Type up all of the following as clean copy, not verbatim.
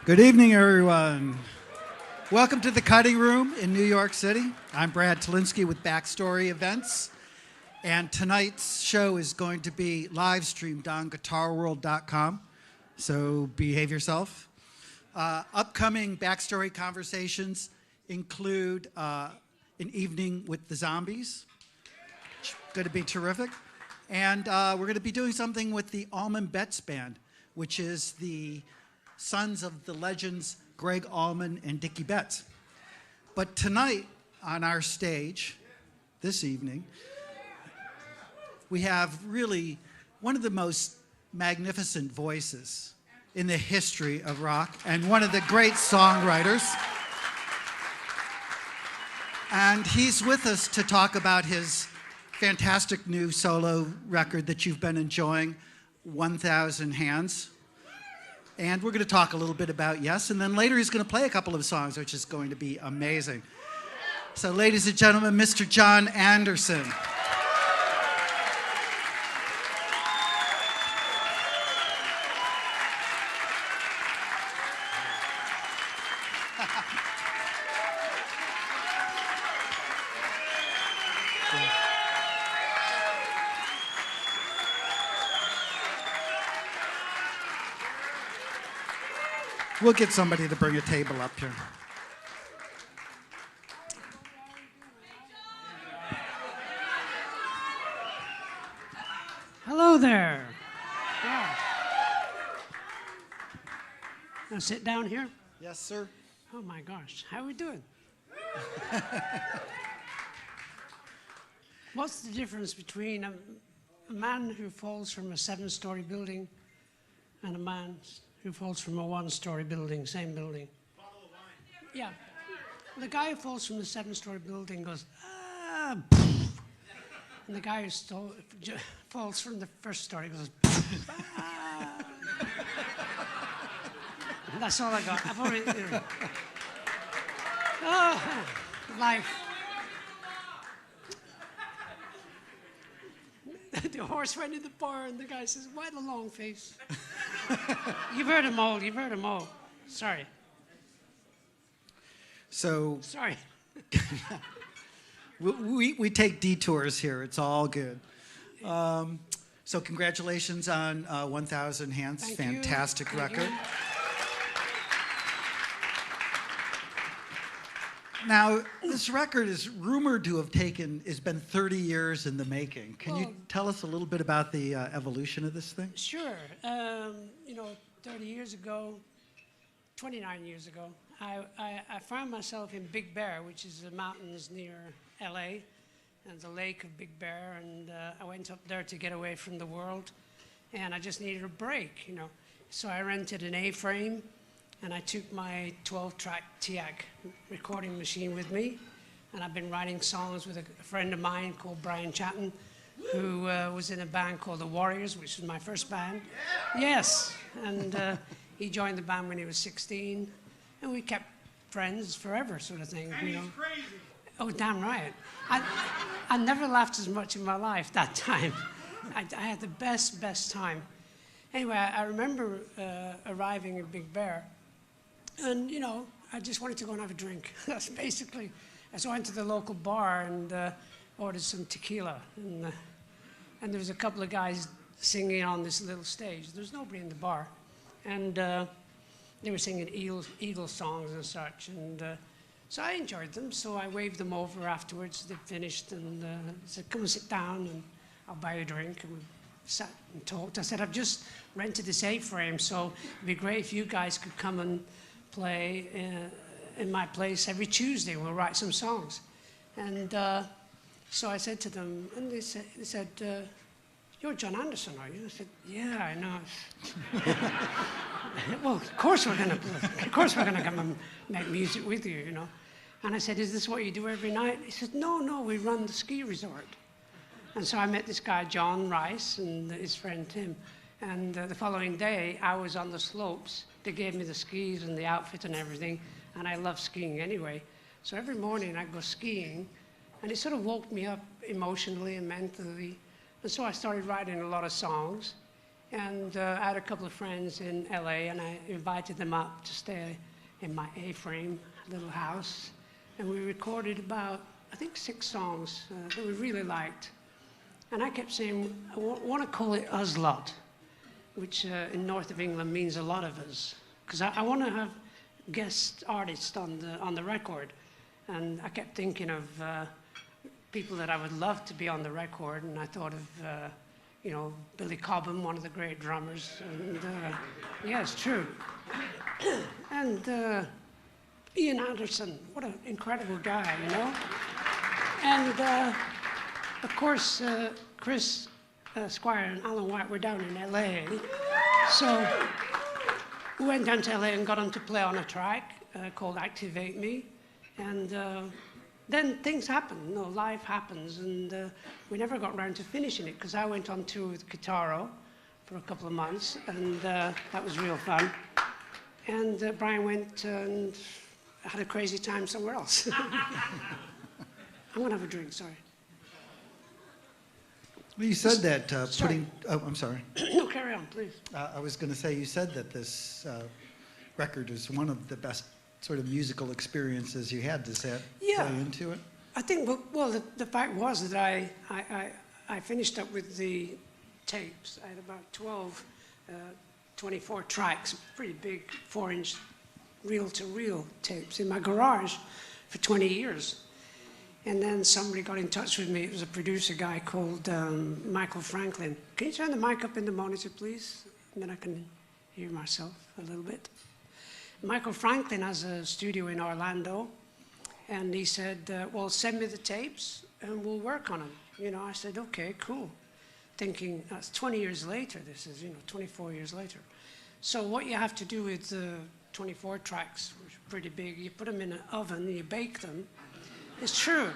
Good evening, everyone. Welcome to the Cutting Room in New York City. I'm Brad Talinsky with BackStory Events, and tonight's show is going to be live streamed on guitarworld.com, so behave yourself. Upcoming BackStory conversations include an evening with the Zombies, which is going to be terrific, and we're going to be doing something with the Allman Betts Band, which is the sons of the legends Greg Allman and Dickie Betts. But tonight on our stage, this evening, we have really one of the most magnificent voices in the history of rock and one of the great songwriters. And he's with us to talk about his fantastic new solo record that you've been enjoying, 1,000 Hands. And we're going to talk a little bit about Yes, and then later he's going to play a couple of songs, which is going to be amazing. So, ladies and gentlemen, Mr. John Anderson. We'll get somebody to bring a table up here. Hello there. Yeah. Now sit down here. Yes, sir. Oh my gosh, how are we doing? What's the difference between a man who falls from a 7-story building and a man who falls from a 1-story building, same building? Bottle of wine. Yeah. The guy who falls from the 7-story building goes, ah, and the guy who falls from the 1st story goes, ah. That's all I got. I've already, oh, life. The horse went in the bar, and the guy says, "Why the long face?" You've heard them all. You've heard them all. Sorry. So Sorry. we take detours here. It's all good. So congratulations on 1,000 Hands. Thank Fantastic you. record. Thank you. Now, this record is rumored to have has been 30 years in the making. Can you tell us a little bit about the evolution of this thing? Sure. 30 years ago, 29 years ago, I found myself in Big Bear, which is the mountains near LA, and the lake of Big Bear, and I went up there to get away from the world, and I just needed a break, So I rented an A-frame, and I took my 12-track TIAC recording machine with me, and I've been writing songs with a friend of mine called Brian Chatton, who was in a band called The Warriors, which was my first band. Yeah. Yes, and he joined the band when he was 16, and we kept friends forever, sort of thing. And he's crazy. Oh, damn right. I never laughed as much in my life that time. I had the best time. Anyway, I remember arriving in Big Bear, and, I just wanted to go and have a drink. That's basically. So I went to the local bar and ordered some tequila. And there was a couple of guys singing on this little stage. There was nobody in the bar. And they were singing Eagles songs and such. And so I enjoyed them. So I waved them over afterwards. They finished and said, "Come and sit down and I'll buy you a drink." And we sat and talked. I said, "I've just rented this A-frame, so it'd be great if you guys could come and play in my place every Tuesday. We'll write some songs." And so I said to them, and they said, "You're John Anderson, are you?" I said, "Yeah, I know." "Well, of course we're gonna come and make music with you, And I said, "Is this what you do every night?" He said, No, we run the ski resort." And so I met this guy, John Rice, and his friend Tim. And the following day, I was on the slopes. They gave me the skis and the outfit and everything, and I love skiing anyway. So every morning I'd go skiing, and it sort of woke me up emotionally and mentally. And so I started writing a lot of songs, And I had a couple of friends in LA, and I invited them up to stay in my A-frame little house. And we recorded about, I think, 6 songs that we really liked. And I kept saying, I want to call it Us Lot, which in north of England means a lot of us. Because I want to have guest artists on the record. And I kept thinking of people that I would love to be on the record, and I thought of you know, Billy Cobham, one of the great drummers, and yeah, it's true. And Ian Anderson, what an incredible guy, you know. And of course, Chris Squire and Alan White were down in LA, so we went down to LA and got them to play on a track called Activate Me, and then things happen, you know, life happens, and we never got around to finishing it because I went on tour with Guitaro for a couple of months, and that was real fun. And Brian went and had a crazy time somewhere else. I'm gonna have a drink, sorry. Well, you said that putting, oh, I'm sorry. No, carry on, please. I was going to say, you said that this record is one of the best sort of musical experiences you had. Does that play into it? I think, well, the fact was that I finished up with the tapes. I had about 12, 24 tracks, pretty big 4-inch reel-to-reel tapes in my garage for 20 years. And then somebody got in touch with me. It was a producer guy called Michael Franklin. Can you turn the mic up in the monitor, please? And then I can hear myself a little bit. Michael Franklin has a studio in Orlando, and he said, well, send me the tapes and we'll work on them. You know, I said, okay, cool. Thinking, that's 20 years later, this is, you know, 24 years later. So what you have to do with the 24 tracks, which are pretty big, you put them in an oven and you bake them. It's true.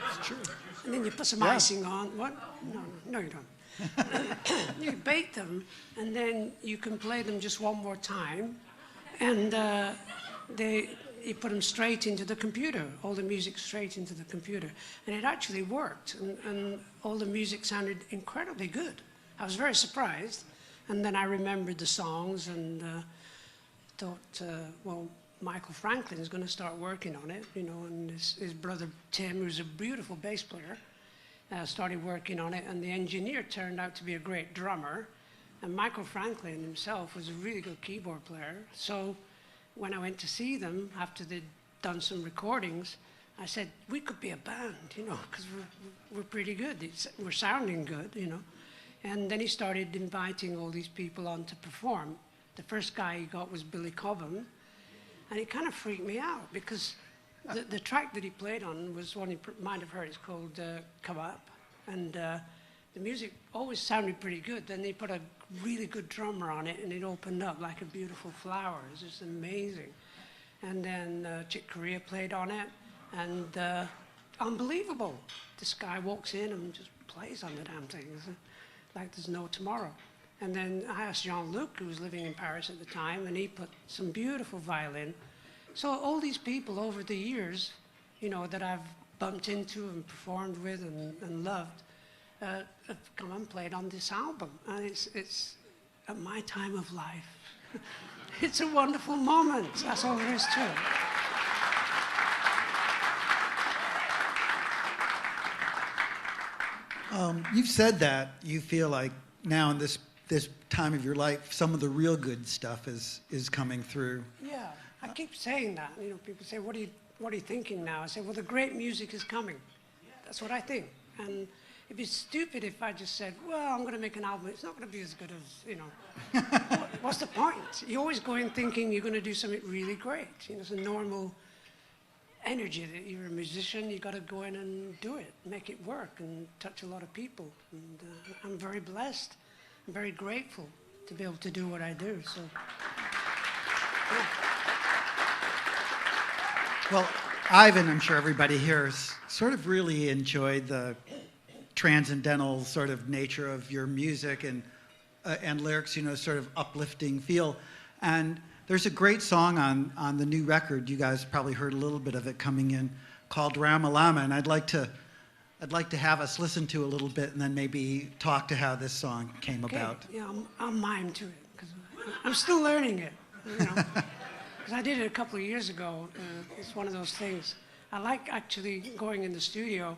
It's true. And then you put some icing on. What? No, you don't. You bake them, and then you can play them just one more time. And you put them straight into the computer, all the music straight into the computer. And it actually worked, and all the music sounded incredibly good. I was very surprised. And then I remembered the songs and thought, well, Michael Franklin is going to start working on it, you know, and his brother Tim, who's a beautiful bass player, started working on it, and the engineer turned out to be a great drummer. And Michael Franklin himself was a really good keyboard player. So when I went to see them after they'd done some recordings, I said, we could be a band, you know, because we're pretty good. We're sounding good, you know. And then he started inviting all these people on to perform. The first guy he got was Billy Cobham, and it kind of freaked me out because the track that he played on was one you might have heard. It's called Come Up, and the music always sounded pretty good. Then they put a really good drummer on it, and it opened up like a beautiful flower. It was just amazing. And then Chick Corea played on it, and unbelievable. This guy walks in and just plays on the damn thing like there's no tomorrow. And then I asked Jean-Luc, who was living in Paris at the time, and he put some beautiful violin. So all these people over the years, you know, that I've bumped into and performed with and loved, have come and played on this album. And it's at my time of life. It's a wonderful moment. That's all there is to it. You've said that you feel like now in this time of your life, some of the real good stuff is coming through. Yeah, I keep saying that. You know, people say, what are you thinking now? I say, well, the great music is coming. That's what I think. And it'd be stupid if I just said, well, I'm going to make an album. It's not going to be as good as, you know. What's the point? You always go in thinking you're going to do something really great. You know, it's a normal energy that you're a musician. You got to go in and do it, make it work, and touch a lot of people. And I'm very blessed. I'm very grateful to be able to do what I do. So, yeah. Well, Ivan, I'm sure everybody here has sort of really enjoyed the transcendental sort of nature of your music and lyrics, you know, sort of uplifting feel. And there's a great song on the new record. You guys probably heard a little bit of it coming in, called Ramalama, and I'd like to I'd like to have us listen to a little bit and then maybe talk to how this song came Okay. about. Yeah, I'll mime to it because I'm still learning it. You know, 'cause I did it a couple of years ago. It's one of those things. I like actually going in the studio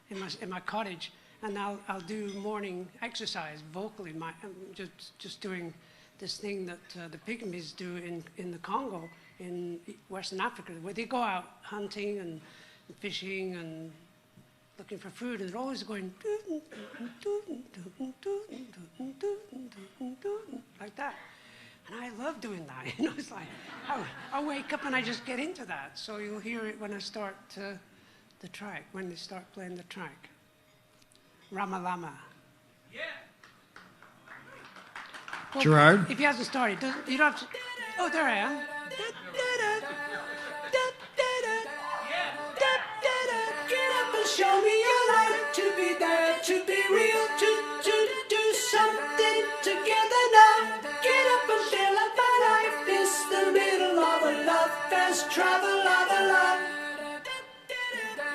in my cottage, and I'll do morning exercise vocally. I'm just doing this thing that the pygmies do in the Congo in Western Africa, where they go out hunting and fishing and looking for food, and they're always going like that. And I love doing that. You know, it's like I wake up and I just get into that. So you'll hear it when I start the track, when they start playing the track. Rama Lama. Yeah. Well, Gerard? if he hasn't started, you don't have to. Oh, there I am. Get up and show me your light. To be there, to be real, to do something together now. Get up and feel like my life is the middle of a love fast travel of a life.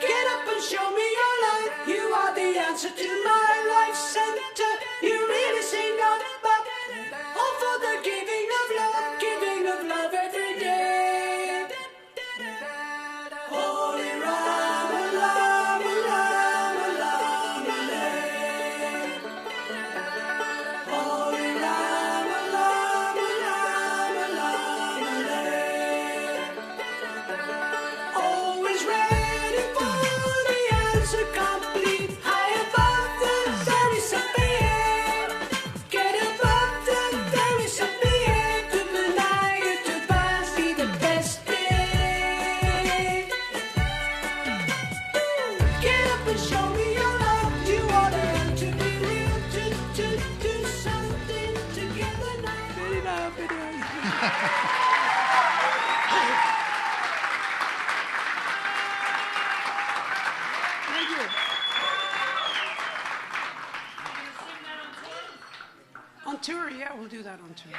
Get up and show me your light. You are the answer to my life center. You really sing up, but all for the giving of love every day. Holy Rama, Rama, Rama, Rama, Holy Rama, Rama, Rama, Rama, always ready for the answer complete. High above the very air. Get above the very air. To deny it, to pass, be the best day. Get up and show me your love. You are there to be real, to do something together now. Thank you. On tour, yeah, we'll do that on tour.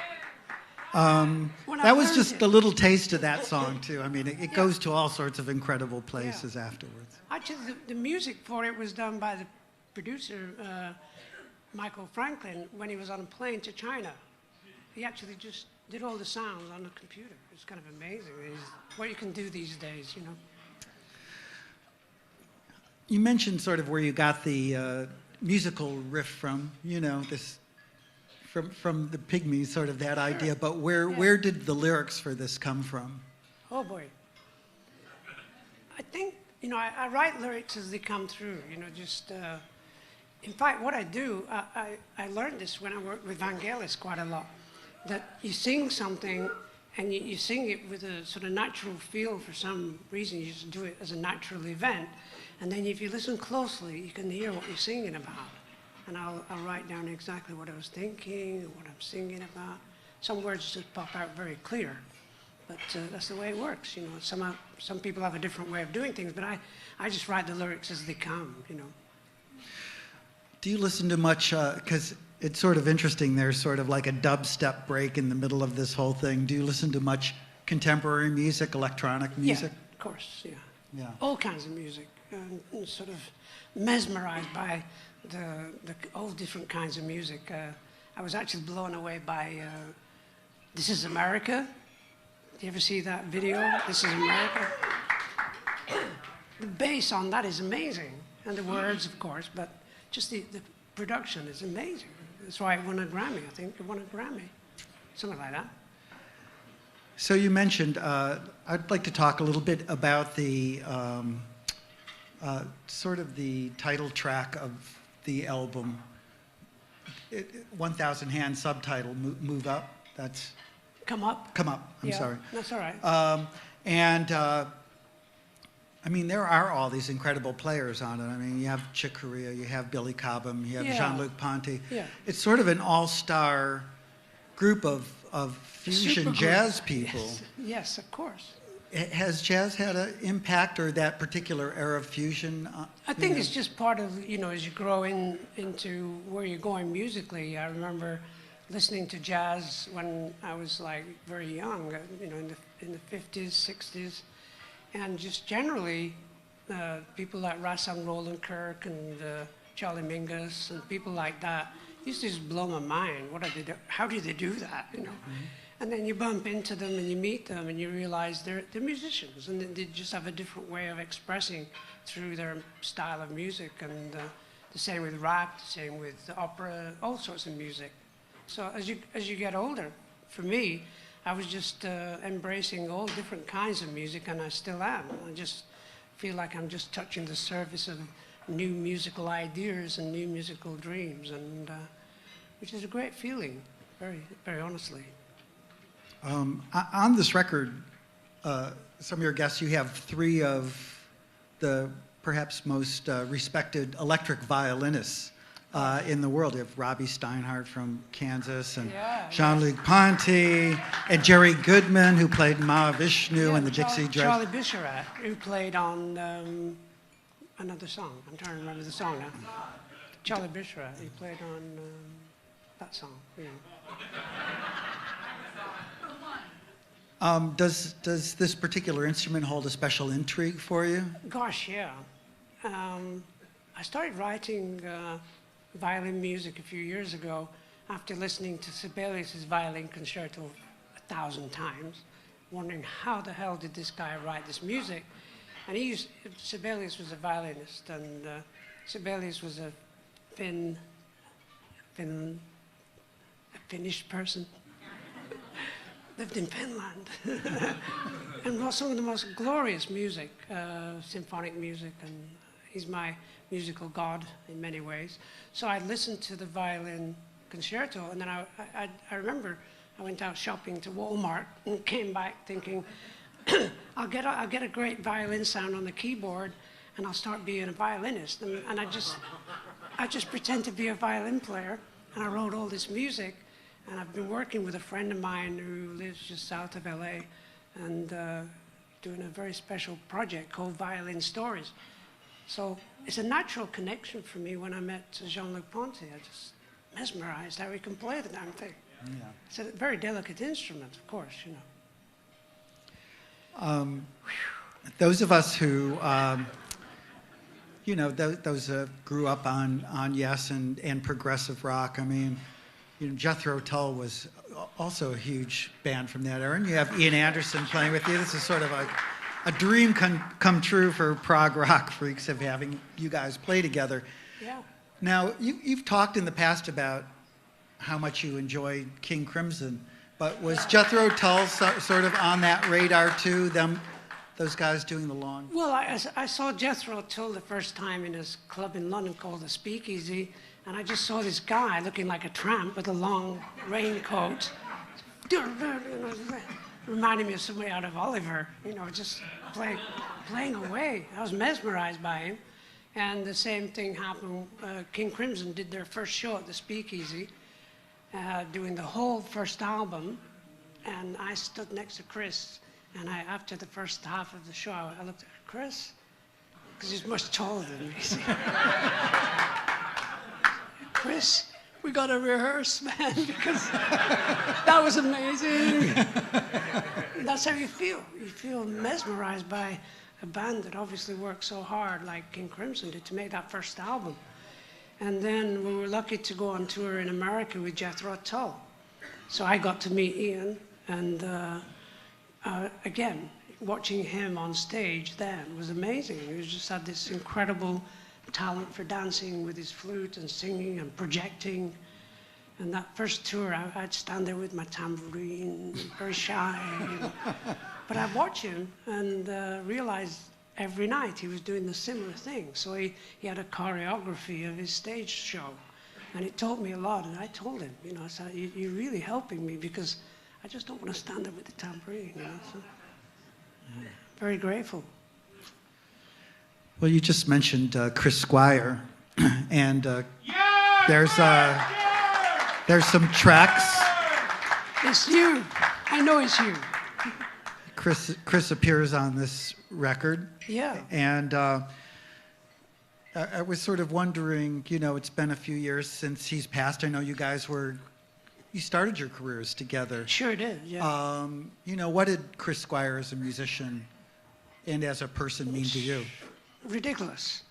When I That was learned just it- a little taste of that song, too. I mean, it goes to all sorts of incredible places afterwards. Actually, the music for it was done by the producer, Michael Franklin, when he was on a plane to China. He actually just did all the sounds on the computer. It's kind of amazing what you can do these days, you know. You mentioned sort of where you got the musical riff from, you know, this from the Pygmies, sort of that idea. But where did the lyrics for this come from? Oh boy. I think, you know, I write lyrics as they come through, you know, just, in fact, what I do, I learned this when I worked with Vangelis quite a lot, that you sing something and you sing it with a sort of natural feel for some reason. You just do it as a natural event. And then if you listen closely, you can hear what you're singing about. And I'll write down exactly what I was thinking, what I'm singing about. Some words just pop out very clear. But that's the way it works, you know. Some people have a different way of doing things, but I just write the lyrics as they come, you know. Do you listen to much, because it's sort of interesting, there's sort of like a dubstep break in the middle of this whole thing. Do you listen to much contemporary music, electronic music? Yeah, of course, yeah. Yeah. All kinds of music. And sort of mesmerized by all different kinds of music. I was actually blown away by This Is America. Did you ever see that video? This Is America. The bass on that is amazing. And the words, of course, but just the production is amazing. That's why it won a Grammy, I think. It won a Grammy. Something like that. So you mentioned, I'd like to talk a little bit about the sort of the title track of the album, 1,000 Hands, subtitle, Move Up. That's Come Up. Come Up, I'm Yeah, sorry. that's all right. I mean, there are all these incredible players on it. I mean, you have Chick Corea, you have Billy Cobham, you have Yeah. Jean-Luc Ponty. Yeah. It's sort of an all-star group of fusion Supergroup. jazz people. Yes, yes, of course. Has jazz had an impact, or that particular era of fusion? I think it's just part of, you know, as you grow into where you're going musically. I remember listening to jazz when I was like very young, you know, in the 50s, 60s, and just generally people like Rassam Roland Kirk and Charlie Mingus and people like that used to just blow my mind. What are they do? How do they do that? You know. Mm-hmm. And then you bump into them and you meet them and you realize they're musicians and they just have a different way of expressing through their style of music. And the same with rap, the same with opera, all sorts of music. So as you get older, for me, I was just embracing all different kinds of music, and I still am. I just feel like I'm just touching the surface of new musical ideas and new musical dreams, and which is a great feeling, very, very honestly. On this record, some of your guests, you have three of the perhaps most respected electric violinists in the world. You have Robbie Steinhardt from Kansas, and Jean-Luc Ponty, and Jerry Goodman, who played Mahavishnu and the Dixie Dregs. Charlie Bisharat, who played on another song. I'm trying to remember the song now. Charlie Bisharat, he played on that song. Yeah. Does this particular instrument hold a special intrigue for you? Gosh, yeah. I started writing violin music a few years ago after listening to Sibelius's violin concerto 1,000 times, wondering how the hell did this guy write this music? And Sibelius was a violinist, and Sibelius was a Finnish person, lived in Finland, and wrote some of the most glorious music, symphonic music, and he's my musical god in many ways. So I listened to the violin concerto, and then I remember I went out shopping to Walmart and came back thinking, I'll get a great violin sound on the keyboard, and I'll start being a violinist. And I just pretend to be a violin player, and I wrote all this music. And I've been working with a friend of mine who lives just south of LA, and doing a very special project called Violin Stories. So it's a natural connection for me. When I met Jean-Luc Ponty, I just mesmerized how he can play the damn thing. Yeah. It's a very delicate instrument, of course, you know. Those of us who, those grew up on Yes and progressive rock, I mean, Jethro Tull was also a huge band from that era, and you have Ian Anderson playing with you. This is sort of a dream come true for prog rock freaks of having you guys play together. Yeah. Now, you've talked in the past about how much you enjoyed King Crimson, but was Jethro Tull sort of on that radar too, those guys doing the long? Well, I saw Jethro Tull the first time in his club in London called the Speakeasy, and I just saw this guy looking like a tramp with a long raincoat, reminding me of somebody out of Oliver, just playing away. I was mesmerized by him. And the same thing happened. King Crimson did their first show at the Speakeasy, doing the whole first album. And I stood next to Chris. And after the first half of the show, I looked at Chris, because he's much taller than me. Chris, we got to rehearse, man, because that was amazing. That's how you feel. You feel mesmerized by a band that obviously worked so hard, like King Crimson did, to make that first album. And then we were lucky to go on tour in America with Jethro Tull. So I got to meet Ian, and again, watching him on stage then was amazing. He just had this incredible talent for dancing with his flute and singing and projecting. And that first tour, I'd stand there with my tambourine, very shy. But I'd watch him and realize every night he was doing the similar thing. So he had a choreography of his stage show. And it taught me a lot. And I told him, I said, you're really helping me, because I just don't want to stand there with the tambourine. So, very grateful. Well, you just mentioned Chris Squire, and there's some tracks. It's you. I know it's you. Chris appears on this record. Yeah. And I was sort of wondering, it's been a few years since he's passed. I know you guys you started your careers together. Sure did, yeah. What did Chris Squire as a musician and as a person mean to you? ridiculous.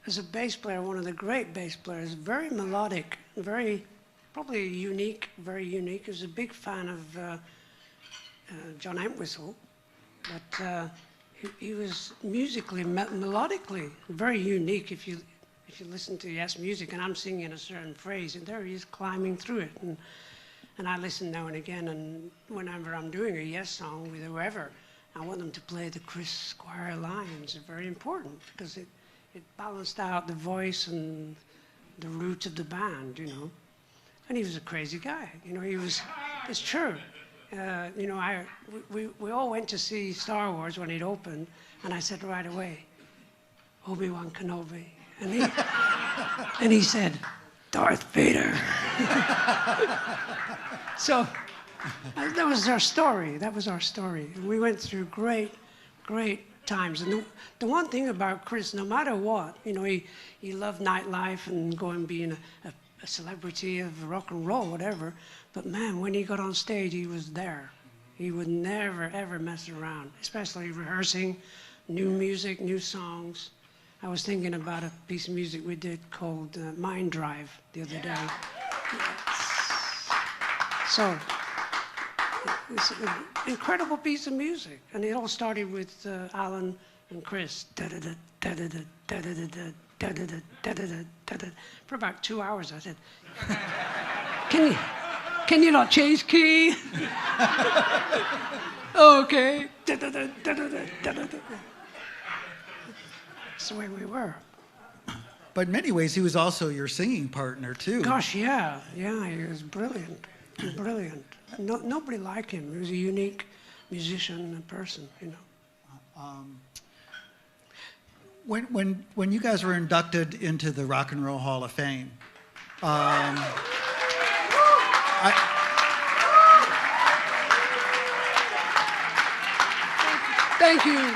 As a bass player, one of the great bass players, very melodic, very, probably unique, very unique. He was a big fan of John Entwistle, but he was musically, melodically very unique. If you listen to Yes music, and I'm singing a certain phrase, and there he is climbing through it, and I listen now and again, and whenever I'm doing a Yes song with whoever, I want them to play the Chris Squire lines. They're very important because it balanced out the voice and the roots of the band, you know. And he was a crazy guy, you know. It's true. You know, we all went to see Star Wars when it opened, and I said right away, Obi-Wan Kenobi. And he said, Darth Vader. So that was our story. That was our story. And we went through great, great times. And the one thing about Chris, no matter what, you know, he loved nightlife and going being a celebrity of rock and roll, whatever. But man, when he got on stage, he was there. He would never, ever mess around, especially rehearsing new music, new songs. I was thinking about a piece of music we did called Mind Drive the other day. So, it's an incredible piece of music. And it all started with Alan and Chris. For about 2 hours, I said, can you not change key? Okay. That's the way we were. But in many ways, he was also your singing partner, too. Gosh, yeah. Yeah, he was brilliant. Brilliant. Nobody like him. He was a unique musician and person, you know. When you guys were inducted into the Rock and Roll Hall of Fame, Thank you.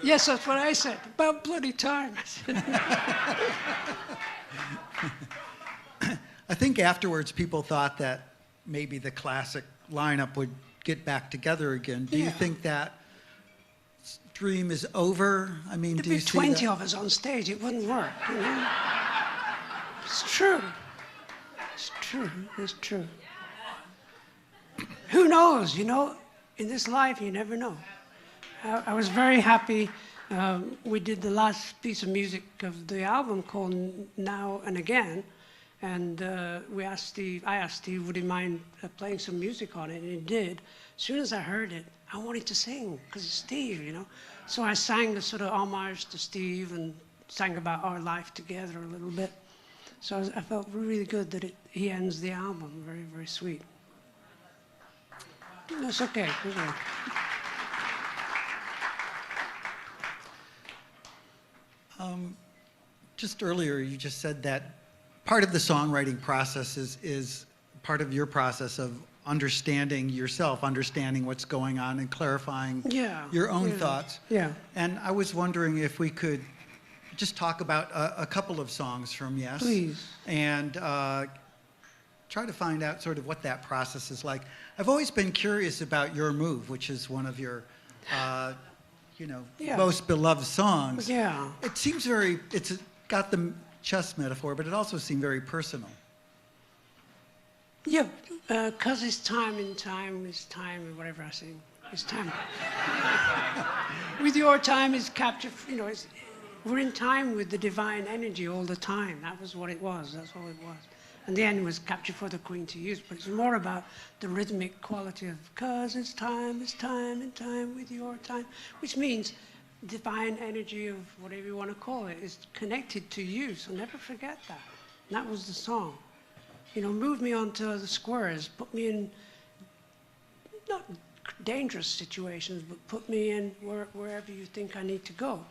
Yes, that's what I said. About bloody time. I think afterwards people thought that maybe the classic lineup would get back together again. Do you think that dream is over? I mean, do you see 20 of us on stage, it wouldn't work, you know? It's true. It's true. It's true. Who knows, you know? In this life, you never know. I was very happy. We did the last piece of music of the album called Now and Again, and I asked Steve, would he mind playing some music on it, and he did. As soon as I heard it, I wanted to sing, because it's Steve, you know. So I sang the sort of homage to Steve and sang about our life together a little bit. So I felt really good that he ends the album. Very, very sweet. No, it's okay. It's okay. Just earlier, you just said that part of the songwriting process is part of your process of understanding yourself, understanding what's going on and clarifying your own thoughts. Yeah. And I was wondering if we could just talk about a couple of songs from Yes. Please. And try to find out sort of what that process is like. I've always been curious about Your Move, which is one of your most beloved songs. Yeah. It seems it's got the chess metaphor, but it also seemed very personal. Yeah, because it's time and time is time, and whatever I sing. It's time. With your time is captured, you know, we're in time with the divine energy all the time. That was what it was. That's all it was. And the end was capture for the queen to use, but it's more about the rhythmic quality of because it's time and time with your time, which means divine energy of whatever you want to call it is connected to you, so never forget that. And that was the song. You know, move me onto the squares, put me in, not dangerous situations, but put me in wherever you think I need to go.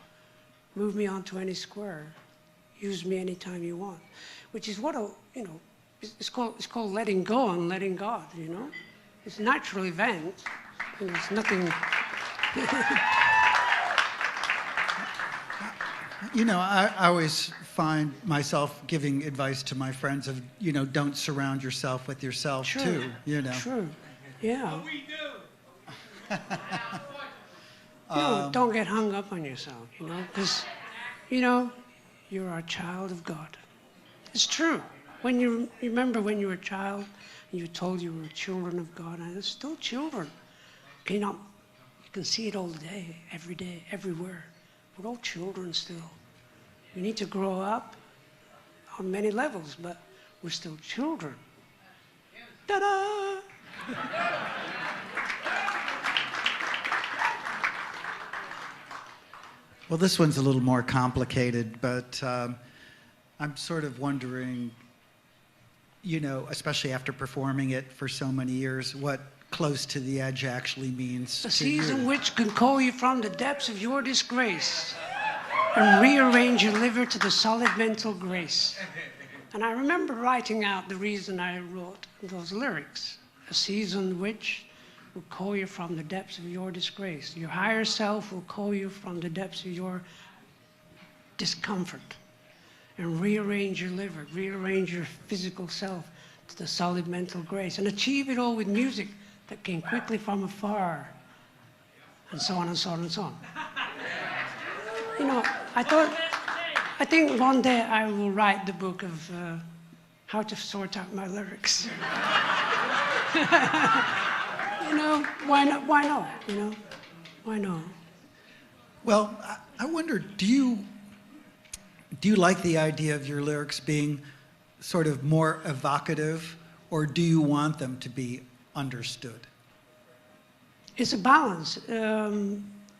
Move me onto any square. Use me anytime you want. Which is what, it's called letting go and letting God, you know? It's a natural event, and it's nothing... You know, I always find myself giving advice to my friends of, don't surround yourself with yourself, too, you know? True. Yeah. No, don't get hung up on yourself, because, you're a child of God. It's true. When you remember when you were a child, and you were told you were children of God, and it's still children. You can see it all day, everywhere. We're all children still. We need to grow up on many levels, but we're still children. Ta-da! Well, this one's a little more complicated, but I'm sort of wondering, especially after performing it for so many years, what close to the edge actually means A to you. season which can call you from the depths of your disgrace and rearrange your liver to the solid mental grace. And I remember writing out the reason I wrote those lyrics. A season which will call you from the depths of your disgrace. Your higher self will call you from the depths of your discomfort and rearrange your liver, rearrange your physical self to the solid mental grace, and achieve it all with music that came quickly from afar, and so on and so on and so on. I think one day I will write the book of how to sort out my lyrics. Why not? Why not? Why not? Well, I wonder, do you like the idea of your lyrics being sort of more evocative, or do you want them to be understood? It's a balance.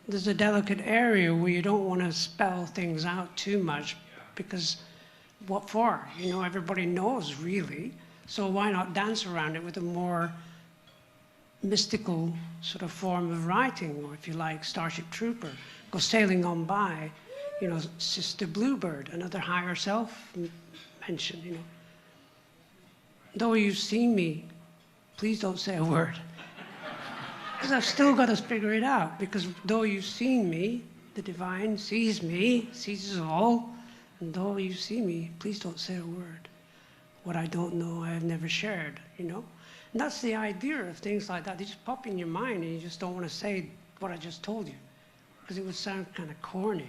There's a delicate area where you don't want to spell things out too much, because what for? Everybody knows, really. So why not dance around it with a more mystical sort of form of writing, or if you like, Starship Trooper, go sailing on by, Sister Bluebird, another higher self mention, Though you've seen me, please don't say a word. Because I've still got to figure it out, because though you've seen me, the divine sees me, sees us all, and though you see me, please don't say a word. What I don't know, I have never shared, And that's the idea of things like that. They just pop in your mind, and you just don't want to say what I just told you, because it would sound kind of corny,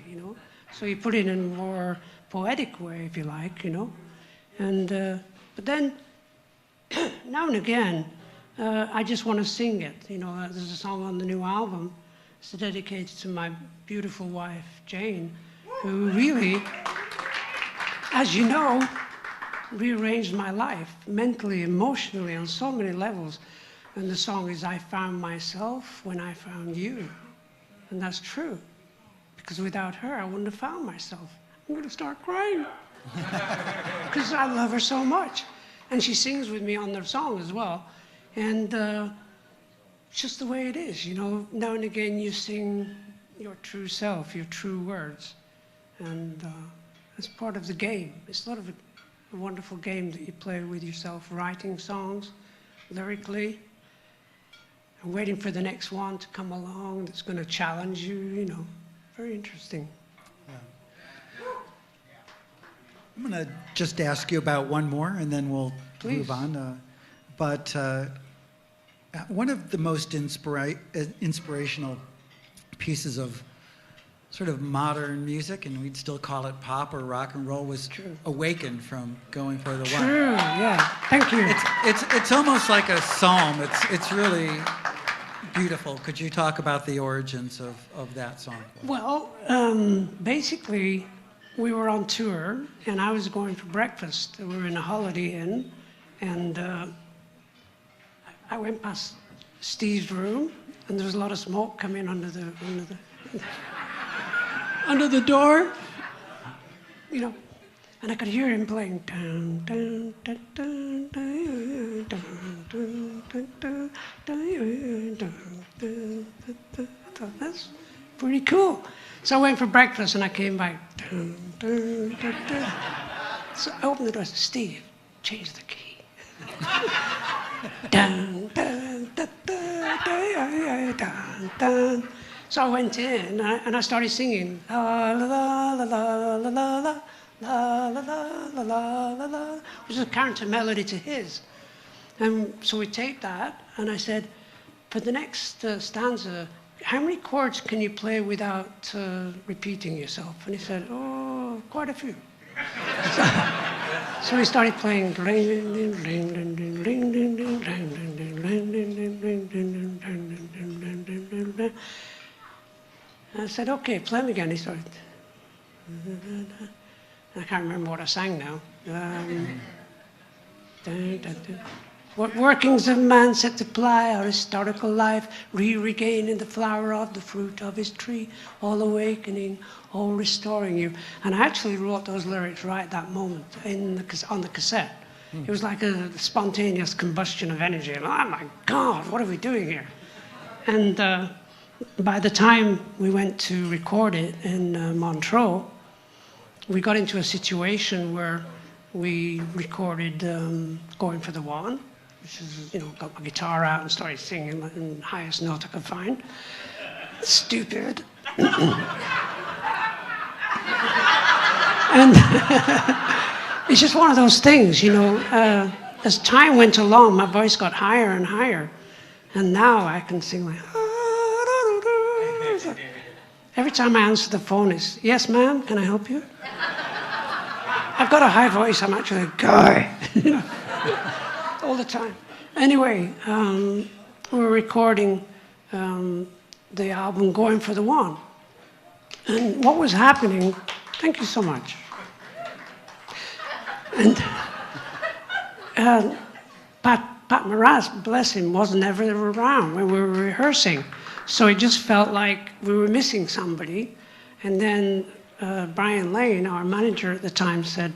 So you put it in a more poetic way, if you like, And but then, now and again, I just want to sing it. There's a song on the new album. It's dedicated to my beautiful wife, Jane, who really, as you know, rearranged my life mentally, emotionally, on so many levels. And the song is I Found Myself When I Found You. And that's true, because without her, I wouldn't have found myself. I'm going to start crying because I love her so much. And she sings with me on the song as well. And it's just the way it is, Now and again, you sing your true self, your true words. And it's part of the game. It's sort of a wonderful game that you play with yourself, writing songs lyrically, and waiting for the next one to come along that's going to challenge you, Very interesting. I'm going to just ask you about one more, and then we'll Please. move on. But one of the most inspirational pieces of sort of modern music, and we'd still call it pop or rock and roll, was Awaken from Going for the One. True, yeah. Thank you. It's almost like a psalm. It's really beautiful. Could you talk about the origins of that song? Well, basically, we were on tour, and I was going for breakfast. We were in a Holiday Inn, and I went past Steve's room, and there was a lot of smoke coming under the under the door, and I could hear him playing. Dun, dun, dun, dun, dun, dun, dun, dun, dun, dun, dun, dun. I thought, that's pretty cool. So I went for breakfast, and I came back. Dun, dun, dun, dun. So I opened the door and said, Steve, change the key. Dun, dun, dun, dun, dun, dun, dun. So I went in and I started singing la la la la la la la la la la la la la, which is a counter melody to his. And so we taped that, and I said, for the next stanza, how many chords can you play without repeating yourself? And he said, oh, quite a few. So we started playing. I said, okay, play them again. He started. I can't remember what I sang now. What workings of man set to ply our historical life, regaining the flower of the fruit of his tree, all awakening, all restoring you. And I actually wrote those lyrics right at that moment on the cassette. It was like a spontaneous combustion of energy. And, oh my God, what are we doing here? And by the time we went to record it in Montreux, we got into a situation where we recorded Going for the One, which is, got my guitar out and started singing in the highest note I could find. Stupid. And it's just one of those things, as time went along, my voice got higher and higher. And now I can sing like... Every time I answer the phone, it's, yes, ma'am, can I help you? I've got a high voice, I'm actually a guy. All the time. Anyway, we're recording the album Going for the One. And what was happening, thank you so much. And Pat Moraz, bless him, wasn't ever around when we were rehearsing. So it just felt like we were missing somebody. And then Brian Lane, our manager at the time, said,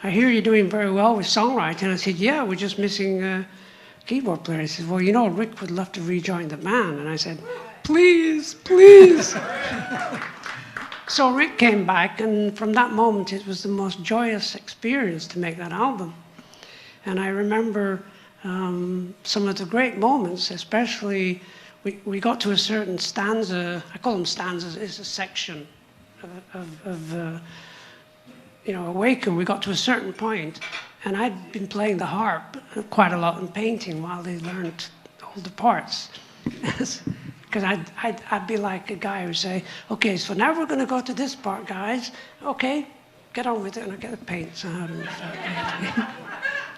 I hear you're doing very well with songwriting. I said, yeah, we're just missing a keyboard player. He said, well, Rick would love to rejoin the band. And I said, please, please. So Rick came back, and from that moment, it was the most joyous experience to make that album. And I remember some of the great moments, especially we got to a certain stanza. I call them stanzas. It's a section of Awaken. We got to a certain point, and I'd been playing the harp quite a lot and painting while they learned all the parts. Because I'd be like a guy who would say, okay, so now we're going to go to this part, guys. Okay, get on with it, and I get the paints out and start painting.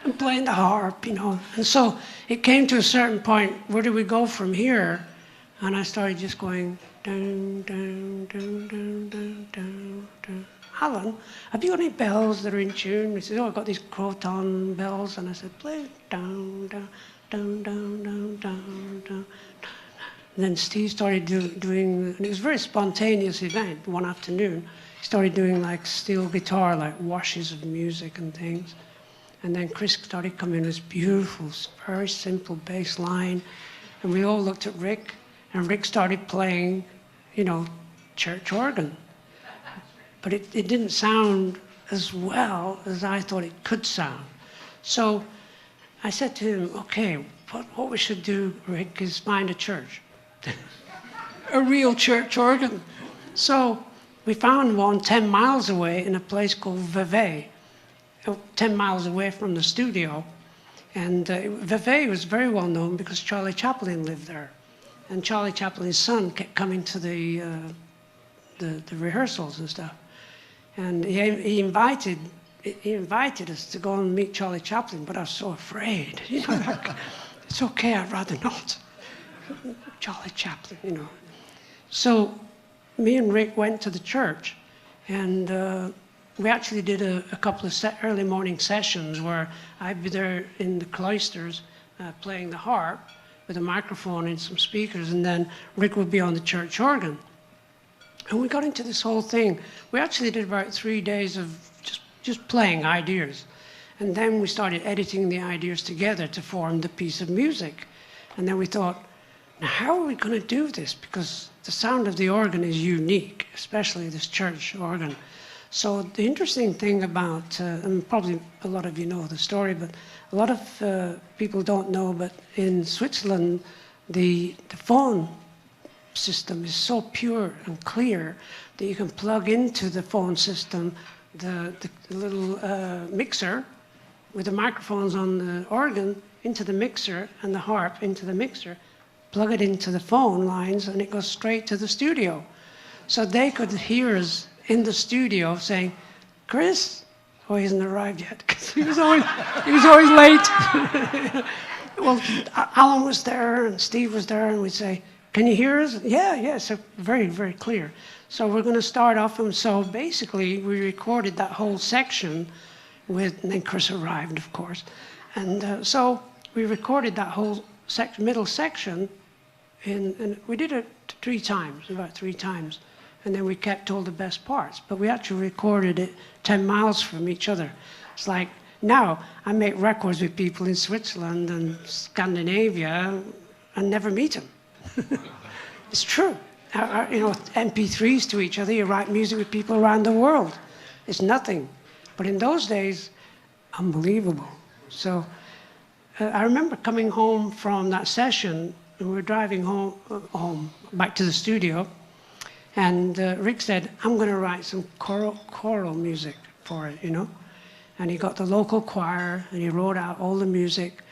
And playing the harp, And so it came to a certain point, where do we go from here? And I started just going, down, down, down, down, down, down, down. Alan, have you got any bells that are in tune? He said, oh, I've got these Croton bells. And I said, play down, down, down, down, down, down, down. And then Steve started doing, and it was a very spontaneous event one afternoon. He started doing like steel guitar, like washes of music and things. And then Chris started coming with this beautiful, very simple bass line. And we all looked at Rick, and Rick started playing, church organ. But it didn't sound as well as I thought it could sound. So I said to him, okay, what we should do, Rick, is find a church. A real church organ. So we found one 10 miles away in a place called Vevey, 10 miles away from the studio. And Vevey was very well known because Charlie Chaplin lived there. And Charlie Chaplin's son kept coming to the rehearsals and stuff. And he invited us to go and meet Charlie Chaplin, but I was so afraid. It's okay, I'd rather not. Charlie Chaplin, So me and Rick went to the church, and we actually did a couple of early morning sessions where I'd be there in the cloisters playing the harp with a microphone and some speakers, and then Rick would be on the church organ. And we got into this whole thing. We actually did about 3 days of just playing ideas. And then we started editing the ideas together to form the piece of music. And then we thought, now how are we going to do this? Because the sound of the organ is unique, especially this church organ. So the interesting thing about, and probably a lot of you know the story, but a lot of people don't know, but in Switzerland, the phone system is so pure and clear that you can plug into the phone system the little mixer with the microphones on the organ into the mixer and the harp into the mixer, plug it into the phone lines, and it goes straight to the studio. So they could hear us in the studio saying, Chris, oh, he hasn't arrived yet, because he was always late. Well, Alan was there, and Steve was there, and we'd say, can you hear us? Yeah, so very, very clear. So we're going to start off, and so basically we recorded that whole section with, and then Chris arrived, of course. And so we recorded that whole middle section, and we did it about three times. And then we kept all the best parts. But we actually recorded it 10 miles from each other. It's like, now I make records with people in Switzerland and Scandinavia and never meet them. It's true. You know, MP3s to each other, you write music with people around the world. It's nothing. But in those days, unbelievable. So I remember coming home from that session, and we were driving home back to the studio, and Rick said, I'm going to write some choral music for it, you know. And he got the local choir, and he wrote out all the music.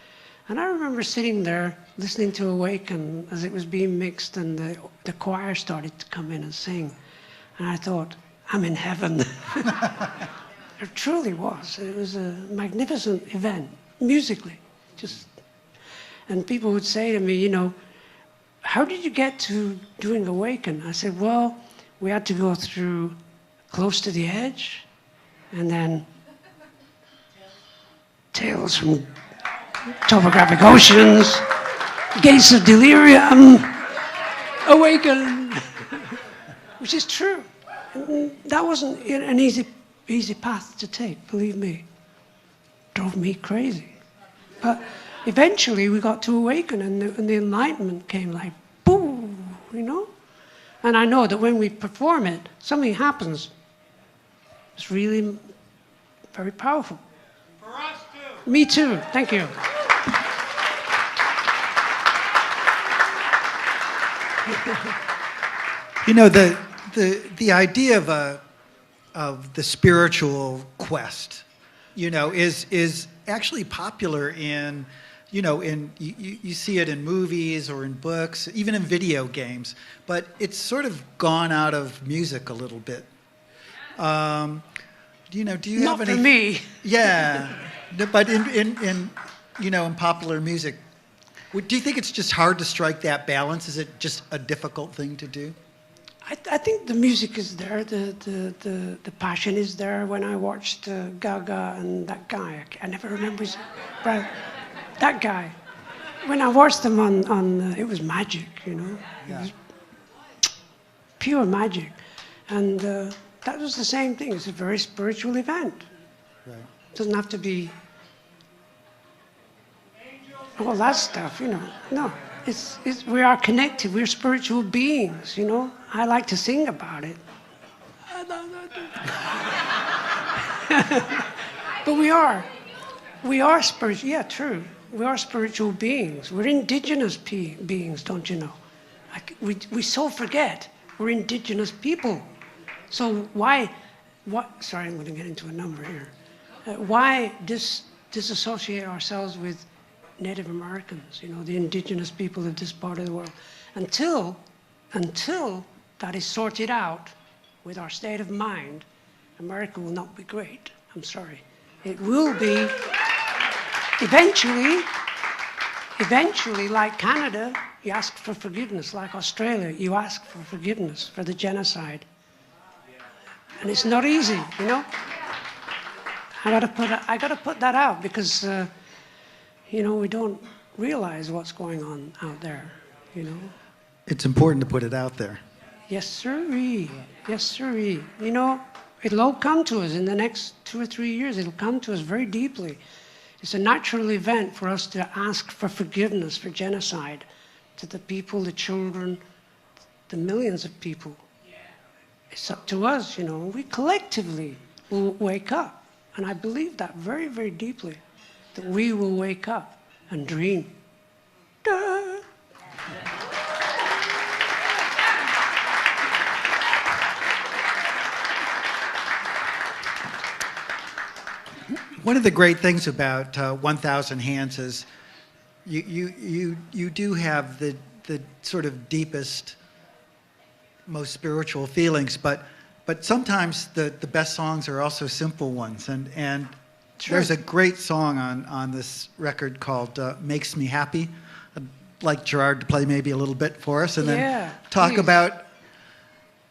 And I remember sitting there listening to Awaken as it was being mixed, and the choir started to come in and sing. And I thought, I'm in heaven. It truly was. It was a magnificent event, musically. And people would say to me, you know, how did you get to doing Awaken? I said, well, we had to go through Close to the Edge, and then Tales from Topographic Oceans, Gates of Delirium, Awaken, which is true. That wasn't an easy path to take, believe me. Drove me crazy. But eventually we got to Awaken, and the enlightenment came like, boom, you know? And I know that when we perform it, something happens. It's really very powerful. For us too. Me too, thank you. You know, the idea of the spiritual quest, you know, is actually popular in, you know, you see it in movies or in books, even in video games, but it's sort of gone out of music a little bit. You know, do you have any? Not for me. Yeah, but in you know, in popular music, do you think it's just hard to strike that balance? Is it just a difficult thing to do? I think the music is there, the passion is there. When I watched Gaga and that guy, I never remember his brother, that guy. When I watched them on it was magic, you know. Yeah. It was pure magic. And that was the same thing. It's a very spiritual event. Right. It doesn't have to be all that stuff, you know. No, we are connected. We're spiritual beings, you know. I like to sing about it. But we are spiritual. Yeah, true. We are spiritual beings. We're indigenous beings, don't you know? We so forget we're indigenous people. So sorry, I'm going to get into a number here. Why disassociate ourselves with Native Americans, you know, the indigenous people of this part of the world, until that is sorted out with our state of mind, America will not be great. I'm sorry. It will be eventually, like Canada, you ask for forgiveness. Like Australia, you ask for forgiveness for the genocide. And it's not easy, you know. I got to put that out because you know, we don't realize what's going on out there, you know. It's important to put it out there. Yes, sirree. Yes, sirree. You know, it'll all come to us in the next 2 or 3 years. It'll come to us very deeply. It's a natural event for us to ask for forgiveness for genocide to the people, the children, the millions of people. It's up to us, you know. We collectively will wake up. And I believe that very, very deeply, that we will wake up and dream. Duh. One of the great things about 1,000 Hands is you do have the sort of deepest, most spiritual feelings, but sometimes the best songs are also simple ones. And Sure. there's a great song on this record called Makes Me Happy. I'd like Gerard to play maybe a little bit for us, and then Yeah, talk please. about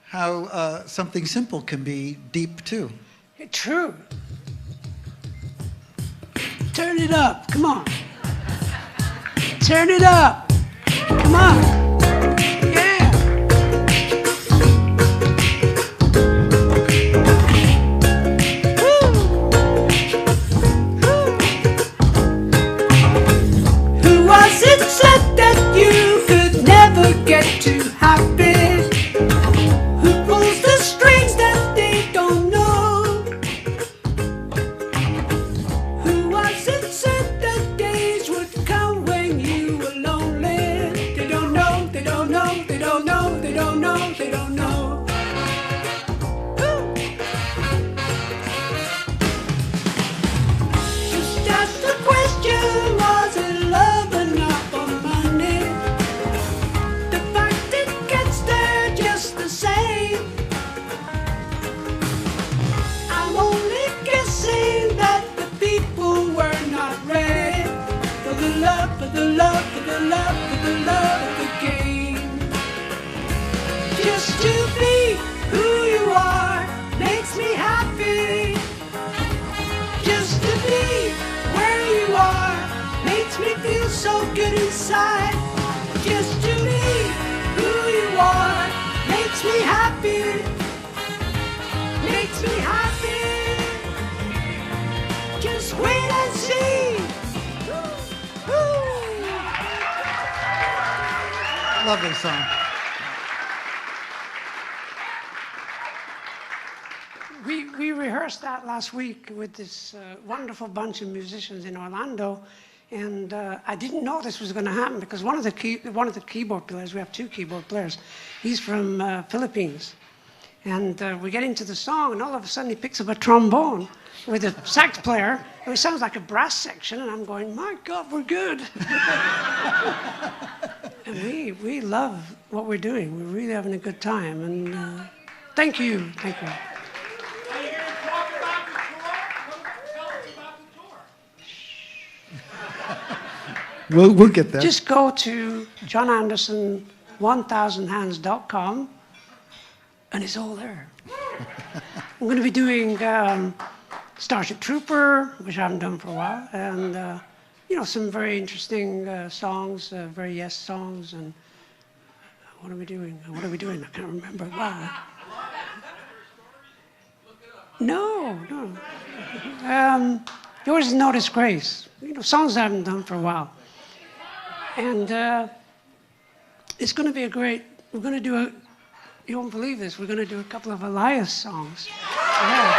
how something simple can be deep too. True. Turn it up. Come on. Turn it up. Come on. Yeah. Woo. Woo. Who was it said that you could never get too happy? Who pulls the strings that they don't know? Who was it said that days would come when you were lonely? They don't know, they don't know, they don't know, they don't know, they don't know. Woo. Just ask the question, was it love or not for money? The fact it gets there just the same. I'm only guessing that the people were not ready for the love, for the love, for the love, for the love of the game. Just to be who you are makes me happy. Just to be where you are makes me feel so good inside. Just to be who you are makes me happy. Makes me happy. Just wait and see. Woo. Lovely song. We rehearsed that last week with this wonderful bunch of musicians in Orlando, and I didn't know this was going to happen because one of the keyboard players, we have two keyboard players, he's from Philippines, and we get into the song, and all of a sudden he picks up a trombone with a sax player. It sounds like a brass section, and I'm going, my God, we're good. And we love what we're doing. We're really having a good time, and thank you, thank you. I hear you talk about the tour. Tell us about the tour. We'll get there. Just go to John Anderson 1000hands.com and it's all there. I'm going to be doing Starship Trooper, which I haven't done for a while, and some very interesting songs, very yes songs, and what are we doing? What are we doing? I can't remember. Wow. No. Yours is No Disgrace. Songs I haven't done for a while. And it's going to be we're going to do you won't believe this, we're going to do a couple of Elias songs. Yeah.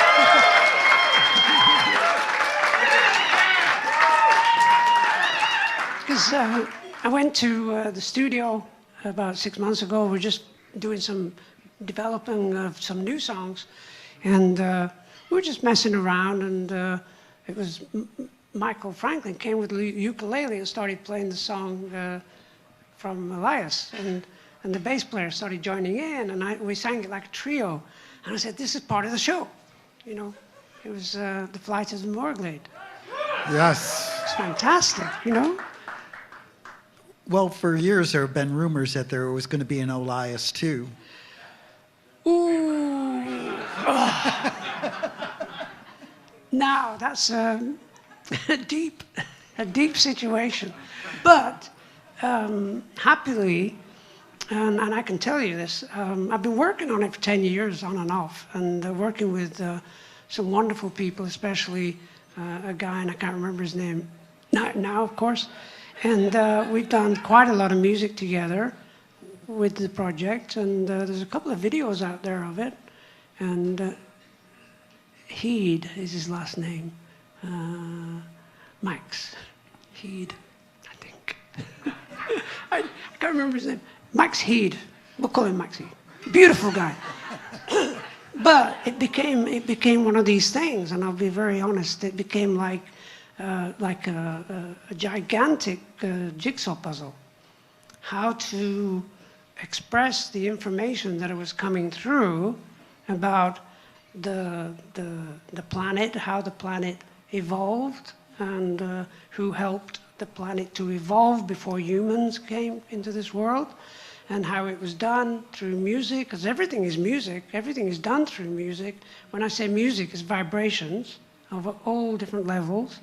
Because I went to the studio about 6 months ago. We're just doing developing of some new songs. And we were just messing around, and it was Michael Franklin came with the ukulele and started playing the song from Elias, and the bass player started joining in, and we sang it like a trio. And I said, this is part of the show. It was the Flight of the Morglade. Yes. It's fantastic, Well, for years there have been rumors that there was going to be an Elias too. Ooh. Now, that's a deep situation. But happily, and I can tell you this, I've been working on it for 10 years on and off, and working with some wonderful people, especially a guy, and I can't remember his name now, of course. And we've done quite a lot of music together with the project, and there's a couple of videos out there of it. And Heed is his last name. Max Heed, I think. I can't remember his name. Max Heed. We'll call him Max Heed. Beautiful guy. But it became one of these things, and I'll be very honest. It became like a gigantic jigsaw puzzle. how to express the information that was coming through about the planet, how the planet evolved, and who helped the planet to evolve before humans came into this world, and how it was done through music, because everything is music, everything is done through music. When I say music, it's vibrations of all different levels.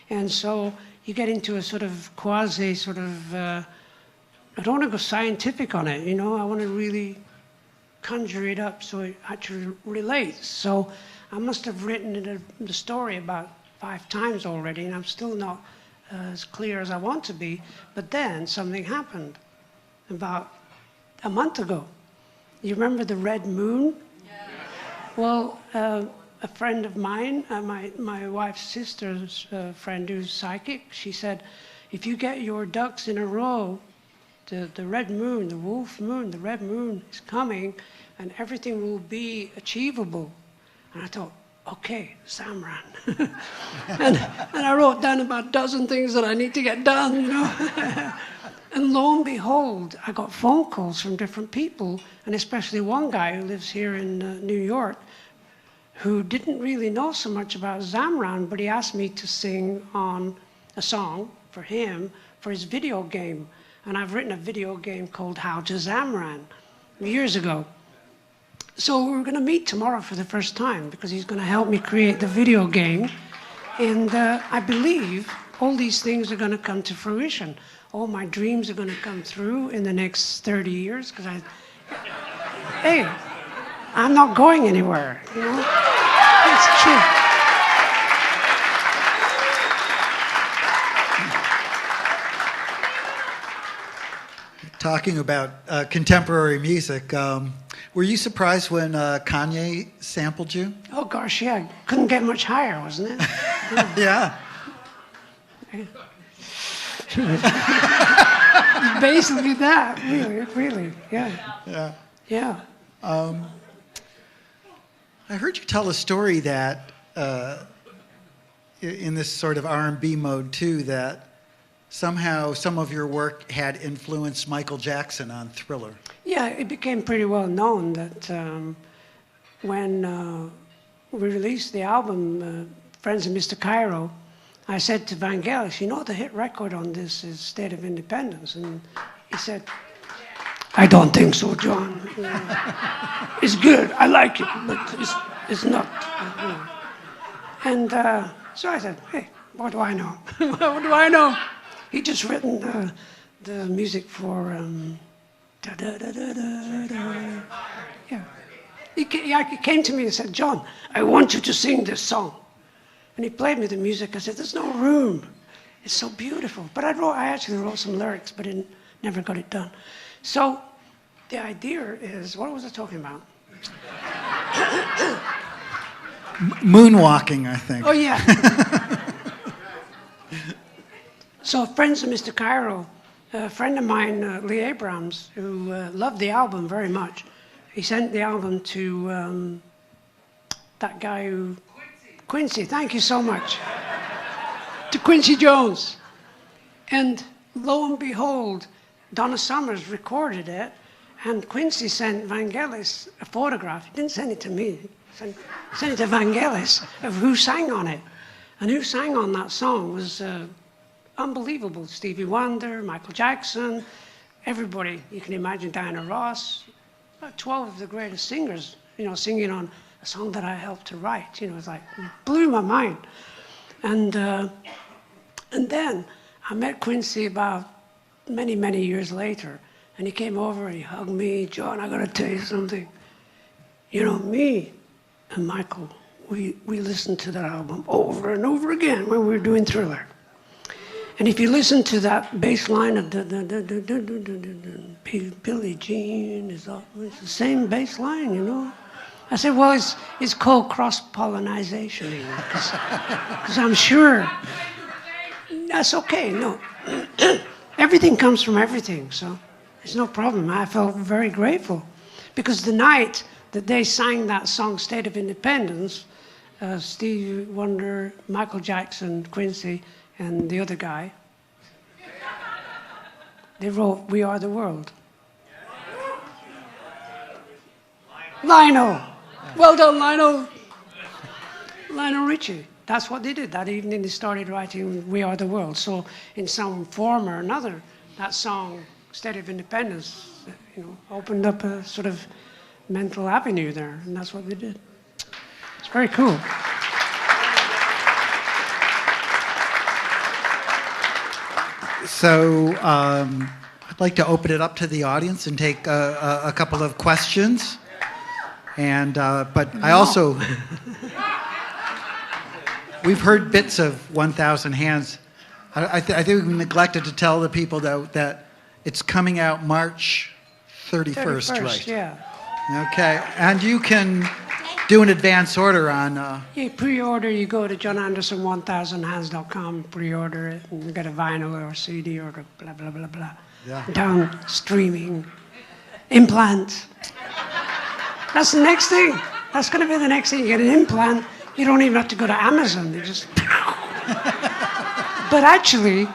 And so you get into a sort of quasi sort of, I don't want to go scientific on it, you know, I want to really conjure it up so it actually relates. So I must have written the story about 5 times already, and I'm still not as clear as I want to be. But then something happened about a month ago. You remember the red moon? Yeah. Well, a friend of mine, my wife's sister's friend who's psychic, she said, if you get your ducks in a row, the red moon, the wolf moon, the red moon is coming, and everything will be achievable. And I thought, okay, Zamran. and I wrote down about a dozen things that I need to get done, you know. And lo and behold, I got phone calls from different people, and especially one guy who lives here in New York, who didn't really know so much about Zamran, but he asked me to sing on a song for him for his video game. And I've written a video game called How to Zamran years ago. So we're going to meet tomorrow for the first time because he's going to help me create the video game. And I believe all these things are going to come to fruition. All my dreams are going to come through in the next 30 years because hey, I'm not going anywhere, you know? It's true. Talking about contemporary music, were you surprised when Kanye sampled you? Oh gosh, yeah. Couldn't get much higher, wasn't it? Yeah. Basically that, really, yeah. Yeah. Yeah. I heard you tell a story that in this sort of R&B mode too, that somehow some of your work had influenced Michael Jackson on Thriller. Yeah, it became pretty well known that when we released the album, Friends of Mr. Cairo, I said to Vangelis, you know, the hit record on this is State of Independence. And he said, I don't think so, John. It's good, I like it, but it's not. And so I said, hey, what do I know? What do I know? He just written the music for, yeah. He came to me and said, John, I want you to sing this song. And he played me the music. I said, there's no room. It's so beautiful. But I actually wrote some lyrics, but never got it done. So the idea is, what was I talking about? Moonwalking, I think. Oh, yeah. So Friends of Mr. Cairo, a friend of mine, Lee Abrams, who loved the album very much, he sent the album to that guy who... Quincy, thank you so much. To Quincy Jones. And lo and behold, Donna Summers recorded it, and Quincy sent Vangelis a photograph. He didn't send it to me. He sent it to Vangelis of who sang on it. And who sang on that song was unbelievable. Stevie Wonder, Michael Jackson, everybody. You can imagine Diana Ross. About 12 of the greatest singers, you know, singing on a song that I helped to write. You know, it's like, blew my mind. And then I met Quincy about many, many years later, and he came over and he hugged me. John, I gotta tell you something. You know, me and Michael, we listened to that album over and over again when we were doing Thriller. And if you listen to that bass line of Billie Jean, it's the same bass line, you know. I said, well, it's called cross-pollination, because I'm sure that's okay. No, everything comes from everything, so it's no problem. I felt very grateful, because the night that they sang that song, State of Independence, Stevie Wonder, Michael Jackson, Quincy, and the other guy, They wrote We Are the World. Lionel. Well done, Lionel. Lionel Richie. That's what they did. That evening they started writing We Are the World. So in some form or another, that song, State of Independence, opened up a sort of mental avenue there. And that's what they did. It's very cool. So I'd like to open it up to the audience and take a couple of questions. And but I also, we've heard bits of 1,000 Hands. I think we neglected to tell the people that it's coming out March 31st, right? Yeah. Okay, and you can do an advance order on... You pre-order, you go to JohnAnderson1000hands.com, pre-order it, and you get a vinyl or a CD or a blah, blah, blah, blah. Yeah. Down streaming. Implant. That's the next thing. That's going to be the next thing. You get an implant, you don't even have to go to Amazon. You just... But actually,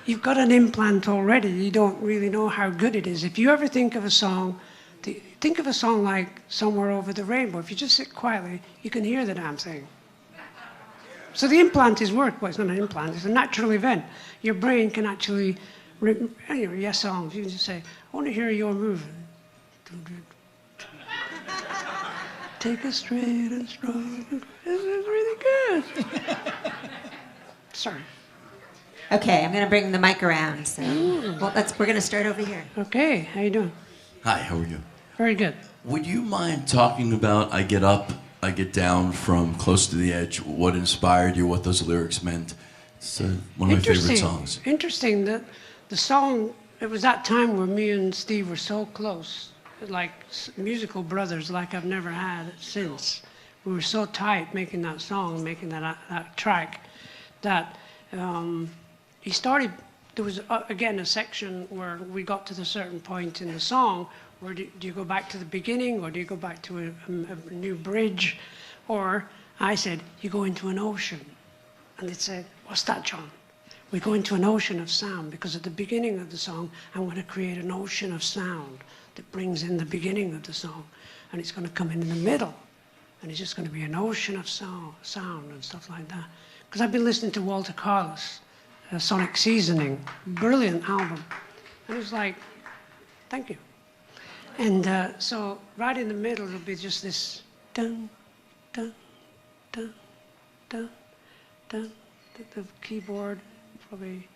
you've got an implant already. You don't really know how good it is. If you ever think of a song... Think of a song like Somewhere Over the Rainbow. If you just sit quietly, you can hear the damn thing. So the implant is work. Well, it's not an implant. It's a natural event. Your brain can actually, yes songs. You can just say, I want to hear your moving. Take it straight and strong. This is really good. Sorry. Okay, I'm going to bring the mic around. So we're going to start over here. Okay, how you doing? Hi, how are you? Very good. Would you mind talking about I Get Up, I Get Down from Close to the Edge, what inspired you, what those lyrics meant? It's one of my favorite songs. Interesting that the song, it was that time where me and Steve were so close, like musical brothers like I've never had since. We were so tight making that song, making that track, that he started, there was, again, a section where we got to the certain point in the song where do you go back to the beginning, or do you go back to a new bridge? Or I said, you go into an ocean. And they said, what's that, John? We go into an ocean of sound, because at the beginning of the song, I want to create an ocean of sound that brings in the beginning of the song. And it's going to come in the middle. And it's just going to be an ocean of sound and stuff like that. Because I've been listening to Walter Carlos, Sonic Seasoning, brilliant album. And it was like, thank you. And so right in the middle, it'll be just this dun, dun, dun, dun, dun, the keyboard, probably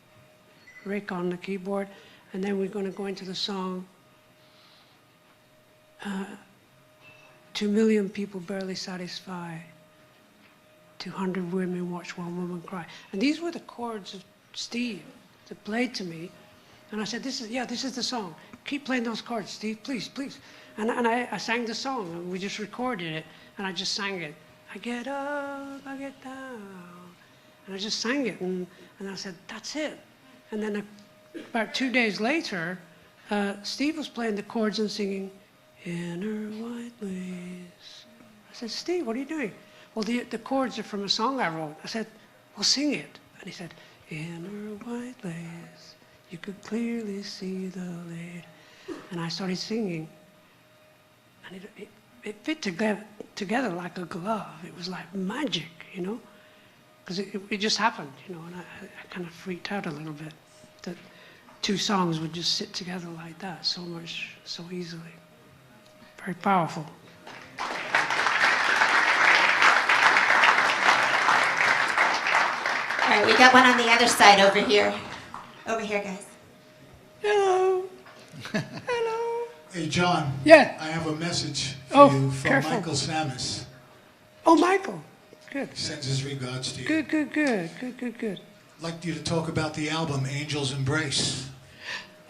Rick on the keyboard. And then we're going to go into the song, 2 million people barely satisfied. 200 women watch one woman cry. And these were the chords of Steve that played to me. And I said, this is the song. Keep playing those chords, Steve, please, please. And I sang the song, and we just recorded it, and I just sang it. I get up, I get down. And I just sang it, and I said, that's it. And then about 2 days later, Steve was playing the chords and singing, Inner White Lace. I said, Steve, what are you doing? Well, the chords are from a song I wrote. I said, well, sing it. And he said, Inner white lace, you could clearly see the lady. And I started singing. And it fit together like a glove. It was like magic, you know? Because it just happened, you know, and I kind of freaked out a little bit that two songs would just sit together like that so easily. Very powerful. All right, we got one on the other side over here. Over here, guys. Hello. Hello. Hey, John. Yeah. I have a message for you from careful. Michael Samus. Oh, Michael. Good. Sends his regards to you. Good. I'd like you to talk about the album Angel's Embrace,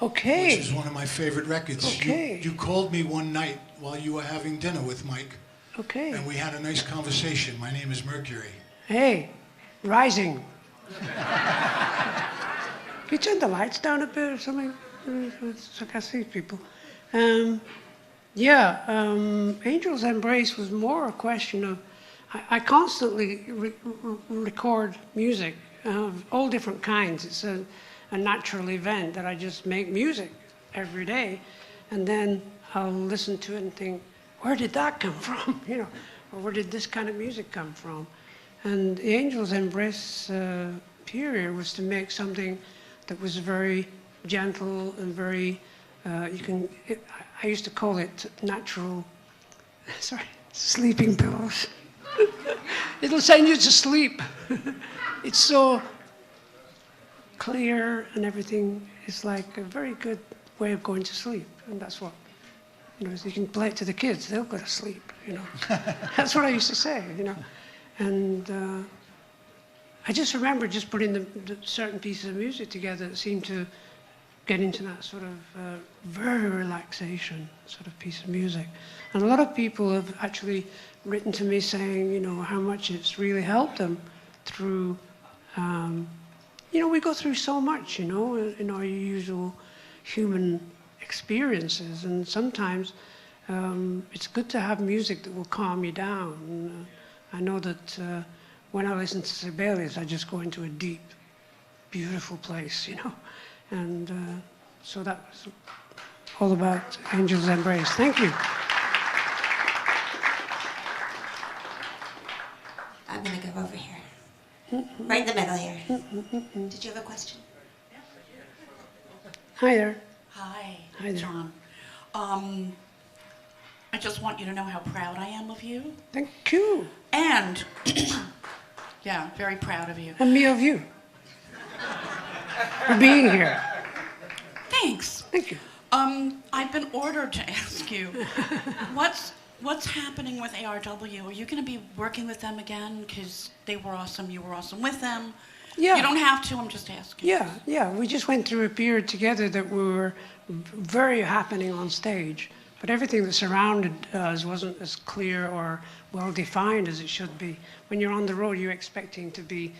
Okay. which is one of my favorite records. Okay. You called me one night while you were having dinner with Mike, Okay. and we had a nice conversation. My name is Mercury. Hey, rising. Can you turn the lights down a bit or something? So I can see people. Angel's Embrace was more a question of, I constantly record music of all different kinds. It's a natural event that I just make music every day, and then I'll listen to it and think, where did that come from? You know, or where did this kind of music come from? And the Angels' Embrace period was to make something that was very gentle and very, I used to call it natural, sorry, sleeping pillows. It'll send you to sleep. It's so clear and everything. It's like a very good way of going to sleep. And that's what, you know, you can play it to the kids, they'll go to sleep, you know. That's what I used to say, you know. And I just remember just putting the certain pieces of music together that seemed to get into that sort of very relaxation sort of piece of music. And a lot of people have actually written to me saying, you know, how much it's really helped them through, you know, we go through so much, you know, in our usual human experiences. And sometimes it's good to have music that will calm you down. And, I know that when I listen to Sibelius, I just go into a deep, beautiful place, you know. And so that was all about Angels' Embrace. Thank you. I'm going to go over here. Right in the middle here. Did you have a question? Hi there. Hi, Hi there. John. I just want you to know how proud I am of you. Thank you. And, yeah, very proud of you. And me of you. For being here. Thanks. Thank you. I've been ordered to ask you, what's happening with ARW? Are you going to be working with them again? Because they were awesome, you were awesome with them. Yeah. You don't have to, I'm just asking. Yeah. We just went through a period together that we were very happening on stage. But everything that surrounded us wasn't as clear or well-defined as it should be. When you're on the road, you're expecting to be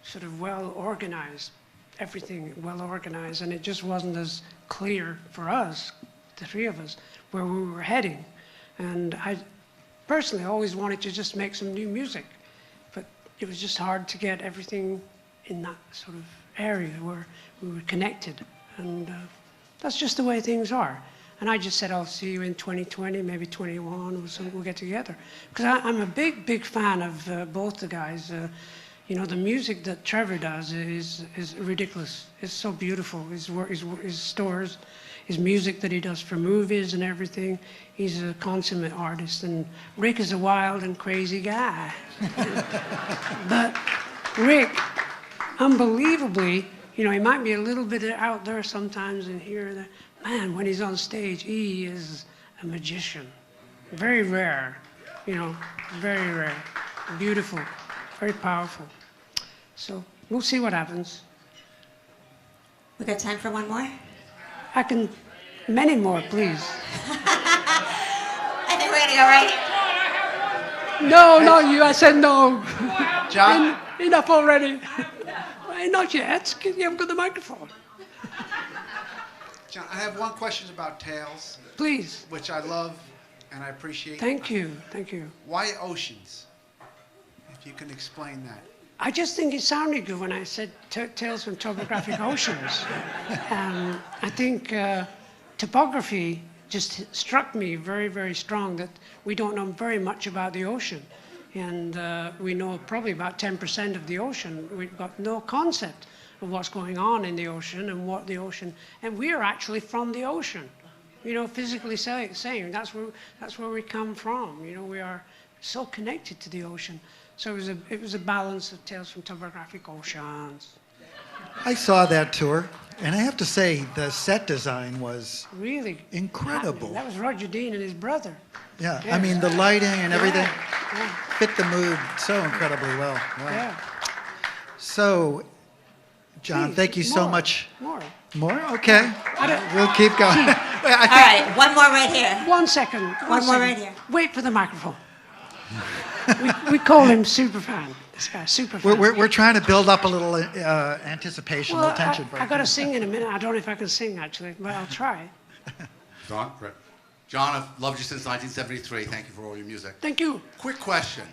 sort of well-organized, everything well-organized, and it just wasn't as clear for us, the three of us, where we were heading. And I personally always wanted to just make some new music, but it was just hard to get everything in that sort of area where we were connected. And that's just the way things are. And I just said, I'll see you in 2020, maybe 21, or something, we'll get together. Because I'm a big, big fan of both the guys. You know, the music that Trevor does is ridiculous. It's so beautiful. His stores, his music that he does for movies and everything. He's a consummate artist. And Rick is a wild and crazy guy. But Rick, unbelievably, you know, he might be a little bit out there sometimes and here and there. Man, when he's on stage, he is a magician. Very rare, you know, very rare. Beautiful, very powerful. So we'll see what happens. We got time for one more? I can, many more, please. I think we're going to go right. No, you, I said no. John? Enough already. Not yet, you haven't got the microphone. John, I have one question about Tales, Please. which I love and I appreciate. Thank you. Why oceans? If you can explain that. I just think it sounded good when I said Tales from Topographic Oceans. I think topography just struck me very, very strong that we don't know very much about the ocean. And we know probably about 10% of the ocean. We've got no concept of what's going on in the ocean and what the ocean, and we are actually from the ocean, you know, physically saying that's where we come from. You know, we are so connected to the ocean. So it was a balance of Tales from Topographic Oceans. I saw that tour, and I have to say the set design was Really incredible. That was Roger Dean and his brother. Yeah, Yeah. I mean the lighting and everything Yeah. fit the mood so incredibly well. Wow. Yeah. So, John, Please, thank you so more, much. More. More? Okay. I don't- We'll keep going. All right, one more right here. 1 second. One more right here. Wait for the microphone. we call him Superfan. This guy, Superfan. We're trying to build up a little anticipation, a Well, little tension. I got to sing in a minute. I don't know if I can sing, actually, but I'll try. John, right. John, I've loved you since 1973. Thank you for all your music. Thank you. Quick question.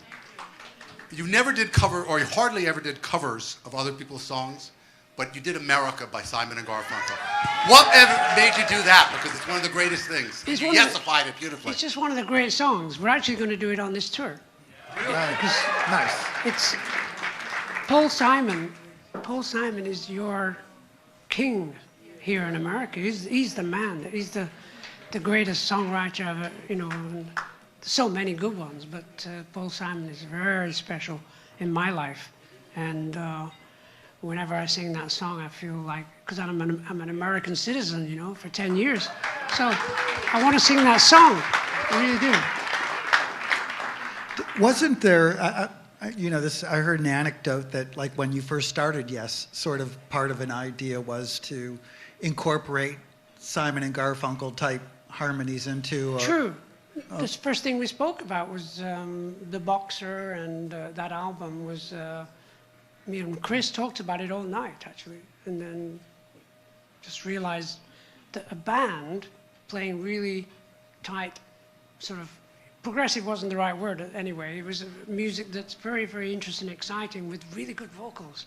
You never did cover, or you hardly ever did covers of other people's songs, but you did America by Simon and Garfunkel. Whatever made you do that? Because it's one of the greatest things. It's You one of the- yesified it beautifully. It's just one of the great songs. We're actually going to do it on this tour. Nice. It's Paul Simon. Paul Simon is your king here in America. He's the man. He's the greatest songwriter ever. And so many good ones, but Paul Simon is very special in my life. And whenever I sing that song, I feel like, because I'm an American citizen, for 10 years. So I want to sing that song. I really do. Wasn't there, I heard an anecdote that, like, when you first started, yes, sort of part of an idea was to incorporate Simon and Garfunkel type harmonies into. True. The first thing we spoke about was The Boxer, and that album was, me and Chris talked about it all night, actually, and then just realized that a band playing really tight, sort of, progressive wasn't the right word anyway. It was music that's very, very interesting, exciting, with really good vocals.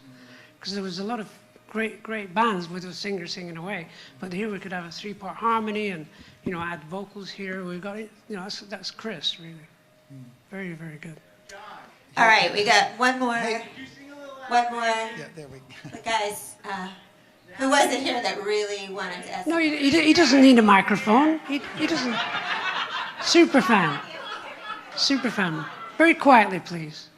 Because there was a lot of great bands with a singer singing away. But here we could have a 3-part harmony and, add vocals here. We've got it, that's Chris, really. Very, very good. All right, we got one more. One more. Yeah, there we go. The guys, who was it here that really wanted to ask? No, he doesn't need a microphone. He doesn't. Super fan. Super fan. Very quietly, please.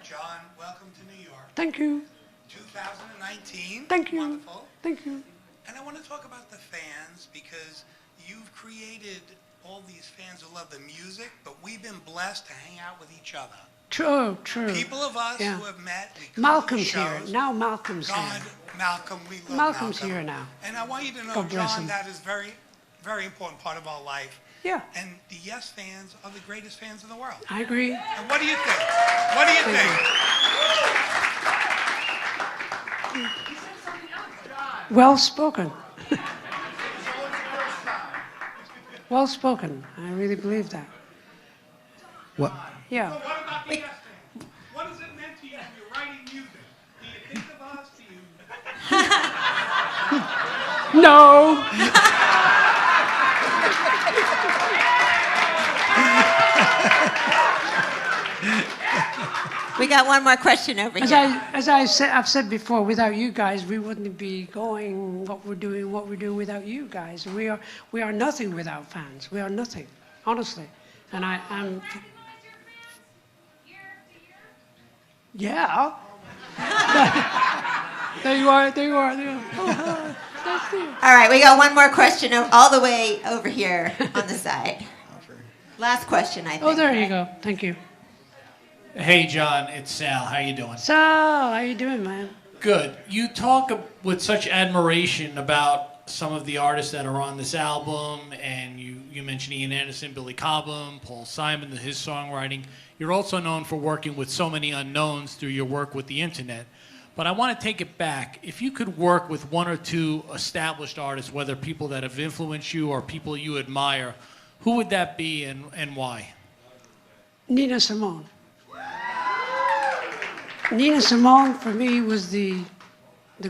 John, welcome to New York. Thank you. 2019. Thank you. Wonderful. Thank you. And I want to talk about the fans, because you've created all these fans who love the music, but we've been blessed to hang out with each other. True. People of us Yeah. who have met, we come to Malcolm's the here. shows. Now Malcolm's God, here. Malcolm, we love Malcolm's Malcolm. here now. And I want you to know, God bless John, him. that is very, very important part of our life. Yeah, And the Yes fans are the greatest fans in the world. I agree. And what do you think? What do you Thank think? Well spoken. Well spoken. I really believe that. What? Yeah. What about the Yes fans? What has it meant to you when you're writing music? Do you think of us? Do you... No. We got one more question over here. I've said before, without you guys, we wouldn't be going what we're doing without you guys. We are nothing without fans. We are nothing, honestly. And I'm. Yeah. There you are. Oh, that's you. All right, we got one more question all the way over here on the side. Last question, I think. Oh, there you go. Thank you. Hey, John, it's Sal. How you doing? So, how you doing, man? Good. You talk with such admiration about some of the artists that are on this album, and you mentioned Ian Anderson, Billy Cobham, Paul Simon, his songwriting. You're also known for working with so many unknowns through your work with the internet. But I want to take it back. If you could work with one or two established artists, whether people that have influenced you or people you admire, who would that be and why? Nina Simone. Nina Simone, for me, was the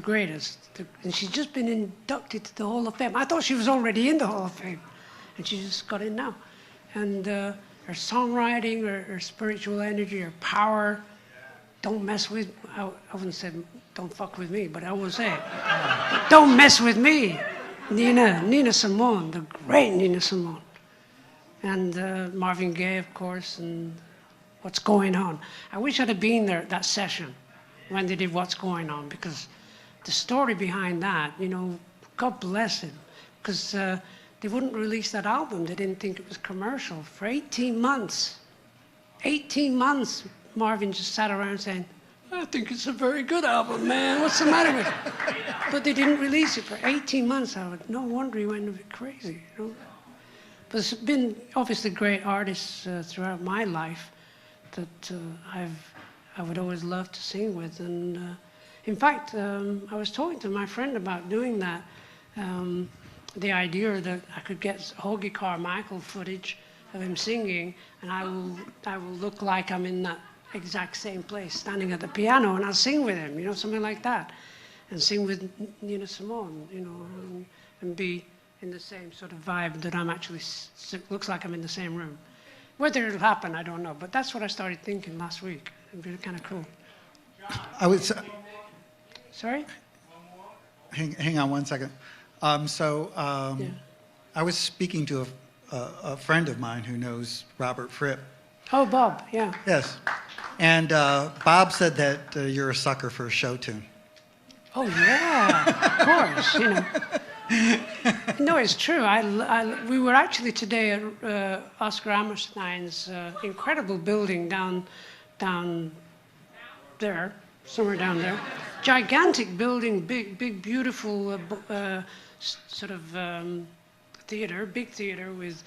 greatest. And she's just been inducted to the Hall of Fame. I thought she was already in the Hall of Fame, and she just got in now. And her songwriting, her spiritual energy, her power, don't mess with, I wouldn't say don't fuck with me, but I will say it. Don't mess with me. Nina Simone, the great Nina Simone. And Marvin Gaye, of course, and What's Going On. I wish I'd have been there at that session when they did What's Going On, because the story behind that, God bless him, because they wouldn't release that album. They didn't think it was commercial for 18 months. 18 months, Marvin just sat around saying, I think it's a very good album, man. What's the matter with it? But they didn't release it for 18 months. No wonder he went a bit crazy. But there's been obviously great artists throughout my life that I would always love to sing with. And in fact, I was talking to my friend about doing that. The idea that I could get Hoagie Carmichael footage of him singing, and I will look like I'm in that exact same place, standing at the piano, and I'll sing with him, something like that. and sing with Nina Simone, and be in the same sort of vibe that I'm actually, looks like I'm in the same room. Whether it'll happen, I don't know, but that's what I started thinking last week. It'd be kind of cool. I was. Sorry? Hang on one second. Yeah. I was speaking to a friend of mine who knows Robert Fripp. Oh, Bob, yeah. Yes. And Bob said that you're a sucker for a show tune. Oh, yeah, of course, No, it's true. We were actually today at Oscar Hammerstein's incredible building down there, somewhere down there. Gigantic building, big, beautiful sort of theater, big theater with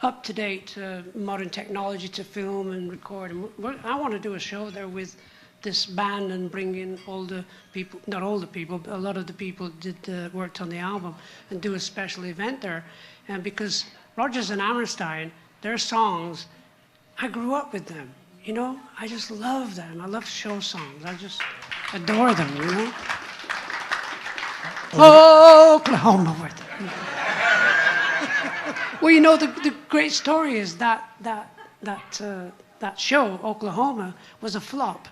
up-to-date modern technology to film and record. And I want to do a show there with this band and bring in all the people, not all the people, but a lot of the people worked on the album, and do a special event there. And because Rodgers and Hammerstein, their songs, I grew up with them, I just love them. I love show songs. I just adore them, Oklahoma. Well, the great story is that show, Oklahoma, was a flop.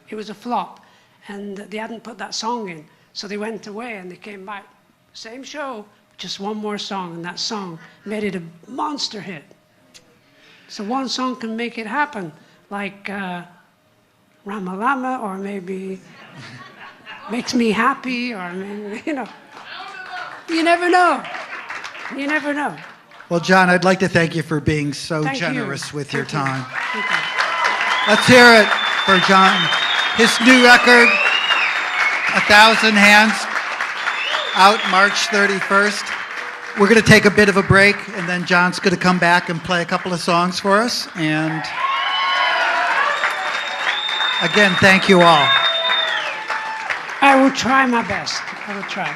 It was a flop, and they hadn't put that song in. So they went away and they came back. Same show, just one more song, and that song made it a monster hit. So one song can make it happen, like Ramalama, or maybe Makes Me Happy, or maybe, You never know. You never know. Well, John, I'd like to thank you for being so Thank generous you. with your Thank you. time. Thank you. Let's hear it for John. His new record, 1,000 Hands, out March 31st. We're going to take a bit of a break, and then John's going to come back and play a couple of songs for us. And again, thank you all. I will try my best. I will try.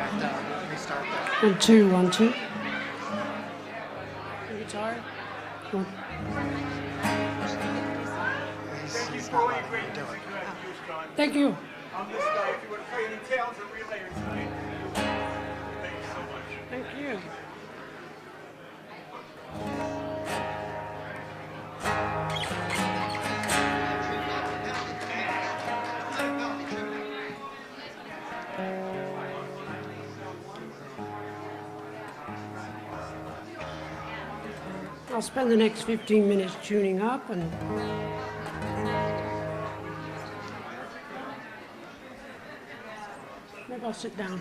1, 2, 1, 2. The guitar. One. Thank you. I'm this guy. If you want to play any tails or relay tonight, thank you so much. Thank you. I'll spend the next 15 minutes tuning up and maybe I'll sit down.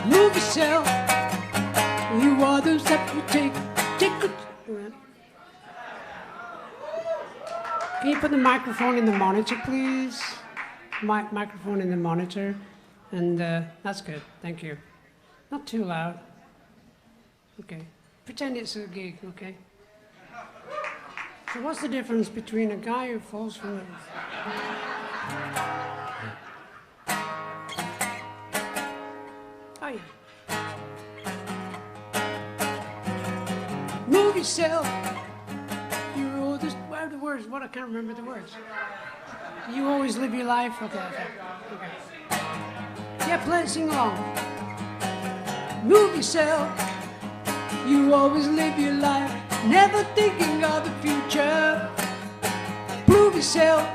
Move yourself. You are the step you take. Take a. Can you put the microphone in the monitor, please? Microphone in the monitor. And that's good. Thank you. Not too loud. Okay. Pretend it's a gig, okay? So what's the difference between a guy who falls from the... Oh, yeah. Move yourself. You're all this... What are the words? What? I can't remember the words. You always live your life? Okay. Yeah, play it, sing along. Move yourself. You always live your life, never thinking of the future. Prove yourself.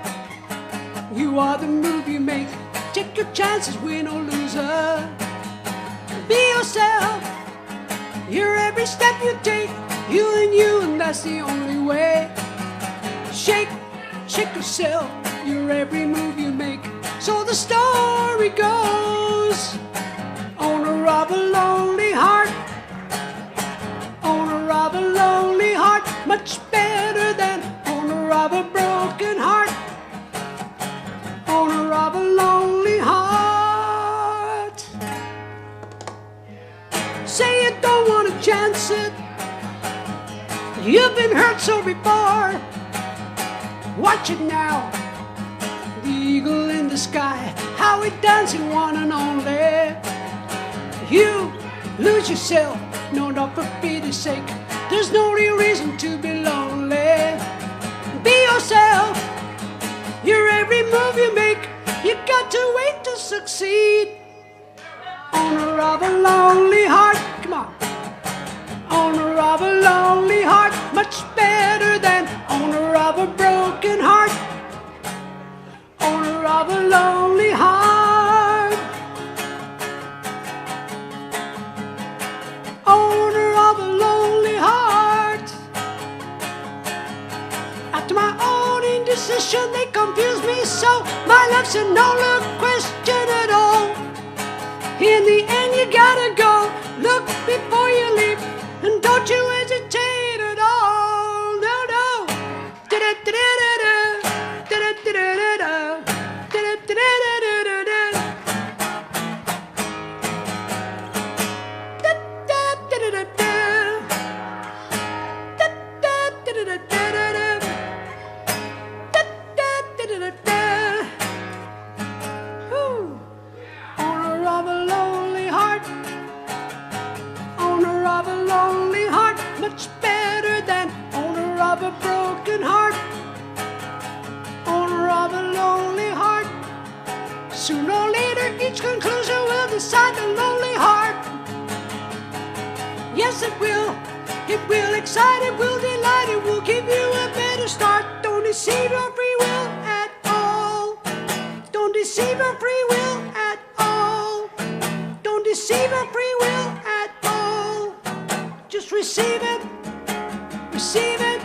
You are the move you make. Take your chances, win or loser. Be yourself. You're every step you take. You, and that's the only way. Shake yourself. You're every move you make. So the story goes. Owner of a lonely heart. Owner of a lonely heart. Much better than owner of a broken heart. Owner of a lonely heart. Say you don't want to chance it. You've been hurt so before. Watch it now. The eagle in the sky, how it dancing one and only. You lose yourself, no, not for pity's sake. There's no real reason to be lonely. Be yourself. Your every move you make, you got to wait to succeed. Owner of a lonely heart, come on. Owner of a lonely heart, much better than owner of a broken heart. Owner of a lonely heart. Owner of a lonely heart. After my own indecision, they confuse me so. My love's a no-look question at all. In the end, you gotta go. Look before you leave, and don't you hesitate at all. No, no. Da-da-da-da-da. Da-da-da-da-da. Da-da-da-da-da-da. Da-da-da-da-da. Da-da-da-da-da-da. Da-da-da-da-da. Whew. Owner of a lonely heart. Owner of a lonely heart. Much better than owner of a broken heart. Owner of a lonely heart. Sooner or later, each conclusion will decide the lonely heart. Yes, it will. It will excite, it will delight, it will give you a better start. Don't deceive your free will at all. Don't deceive your free will at all. Don't deceive your free will at all. Just receive it. Receive it.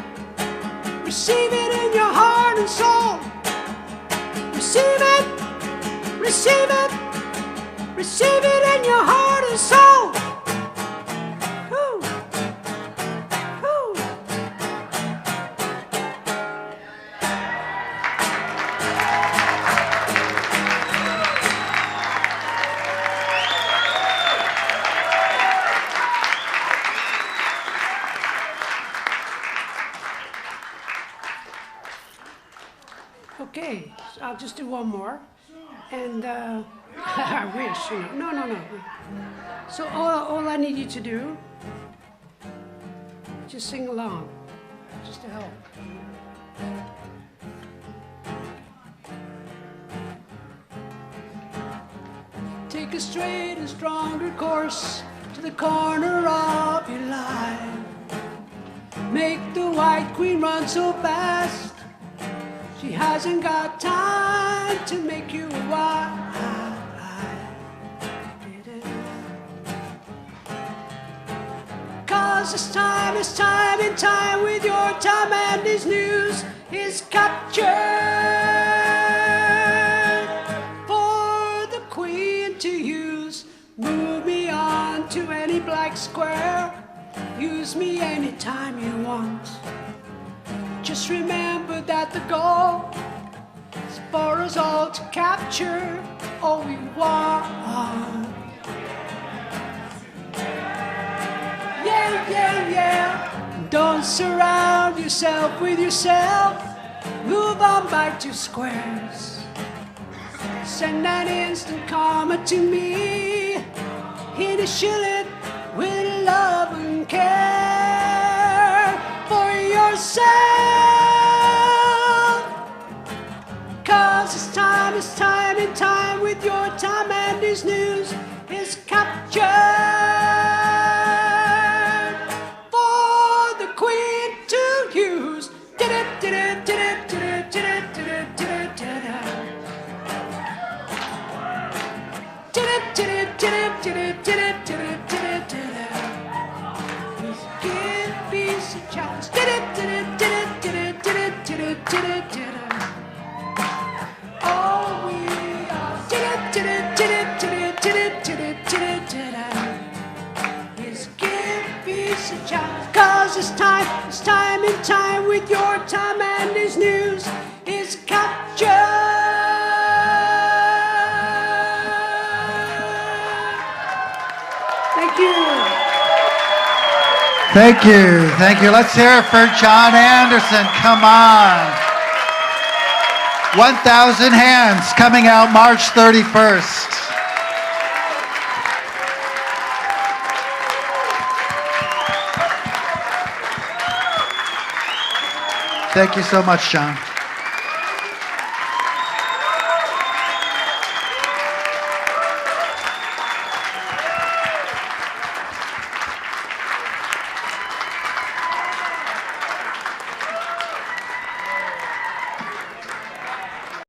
Receive it in your heart and soul. Receive it. Receive it. Receive it in your heart and soul. Woo. Woo. Okay, so I'll just do one more. And I wish, you know. No. So all I need you to do, just sing along, just to help. Take a straight and stronger course to the corner of your life. Make the white queen run so fast, she hasn't got time to make you a wife. 'Cause it's time and time with your time and his news is captured for the queen to use. Move me on to any black square, use me anytime you want. Just remember that the goal is for us all to capture all we want. Yeah. Don't surround yourself with yourself. Move on back to squares. Send an instant karma to me. Hit a shilling with love and care for yourself. 'Cause it's time and time with your time and his news is captured. Cause it's time and time with your time and his news is captured. Thank you. Thank you. Let's hear it for John Anderson. Come on. 1,000 Hands coming out March 31st. Thank you so much, John.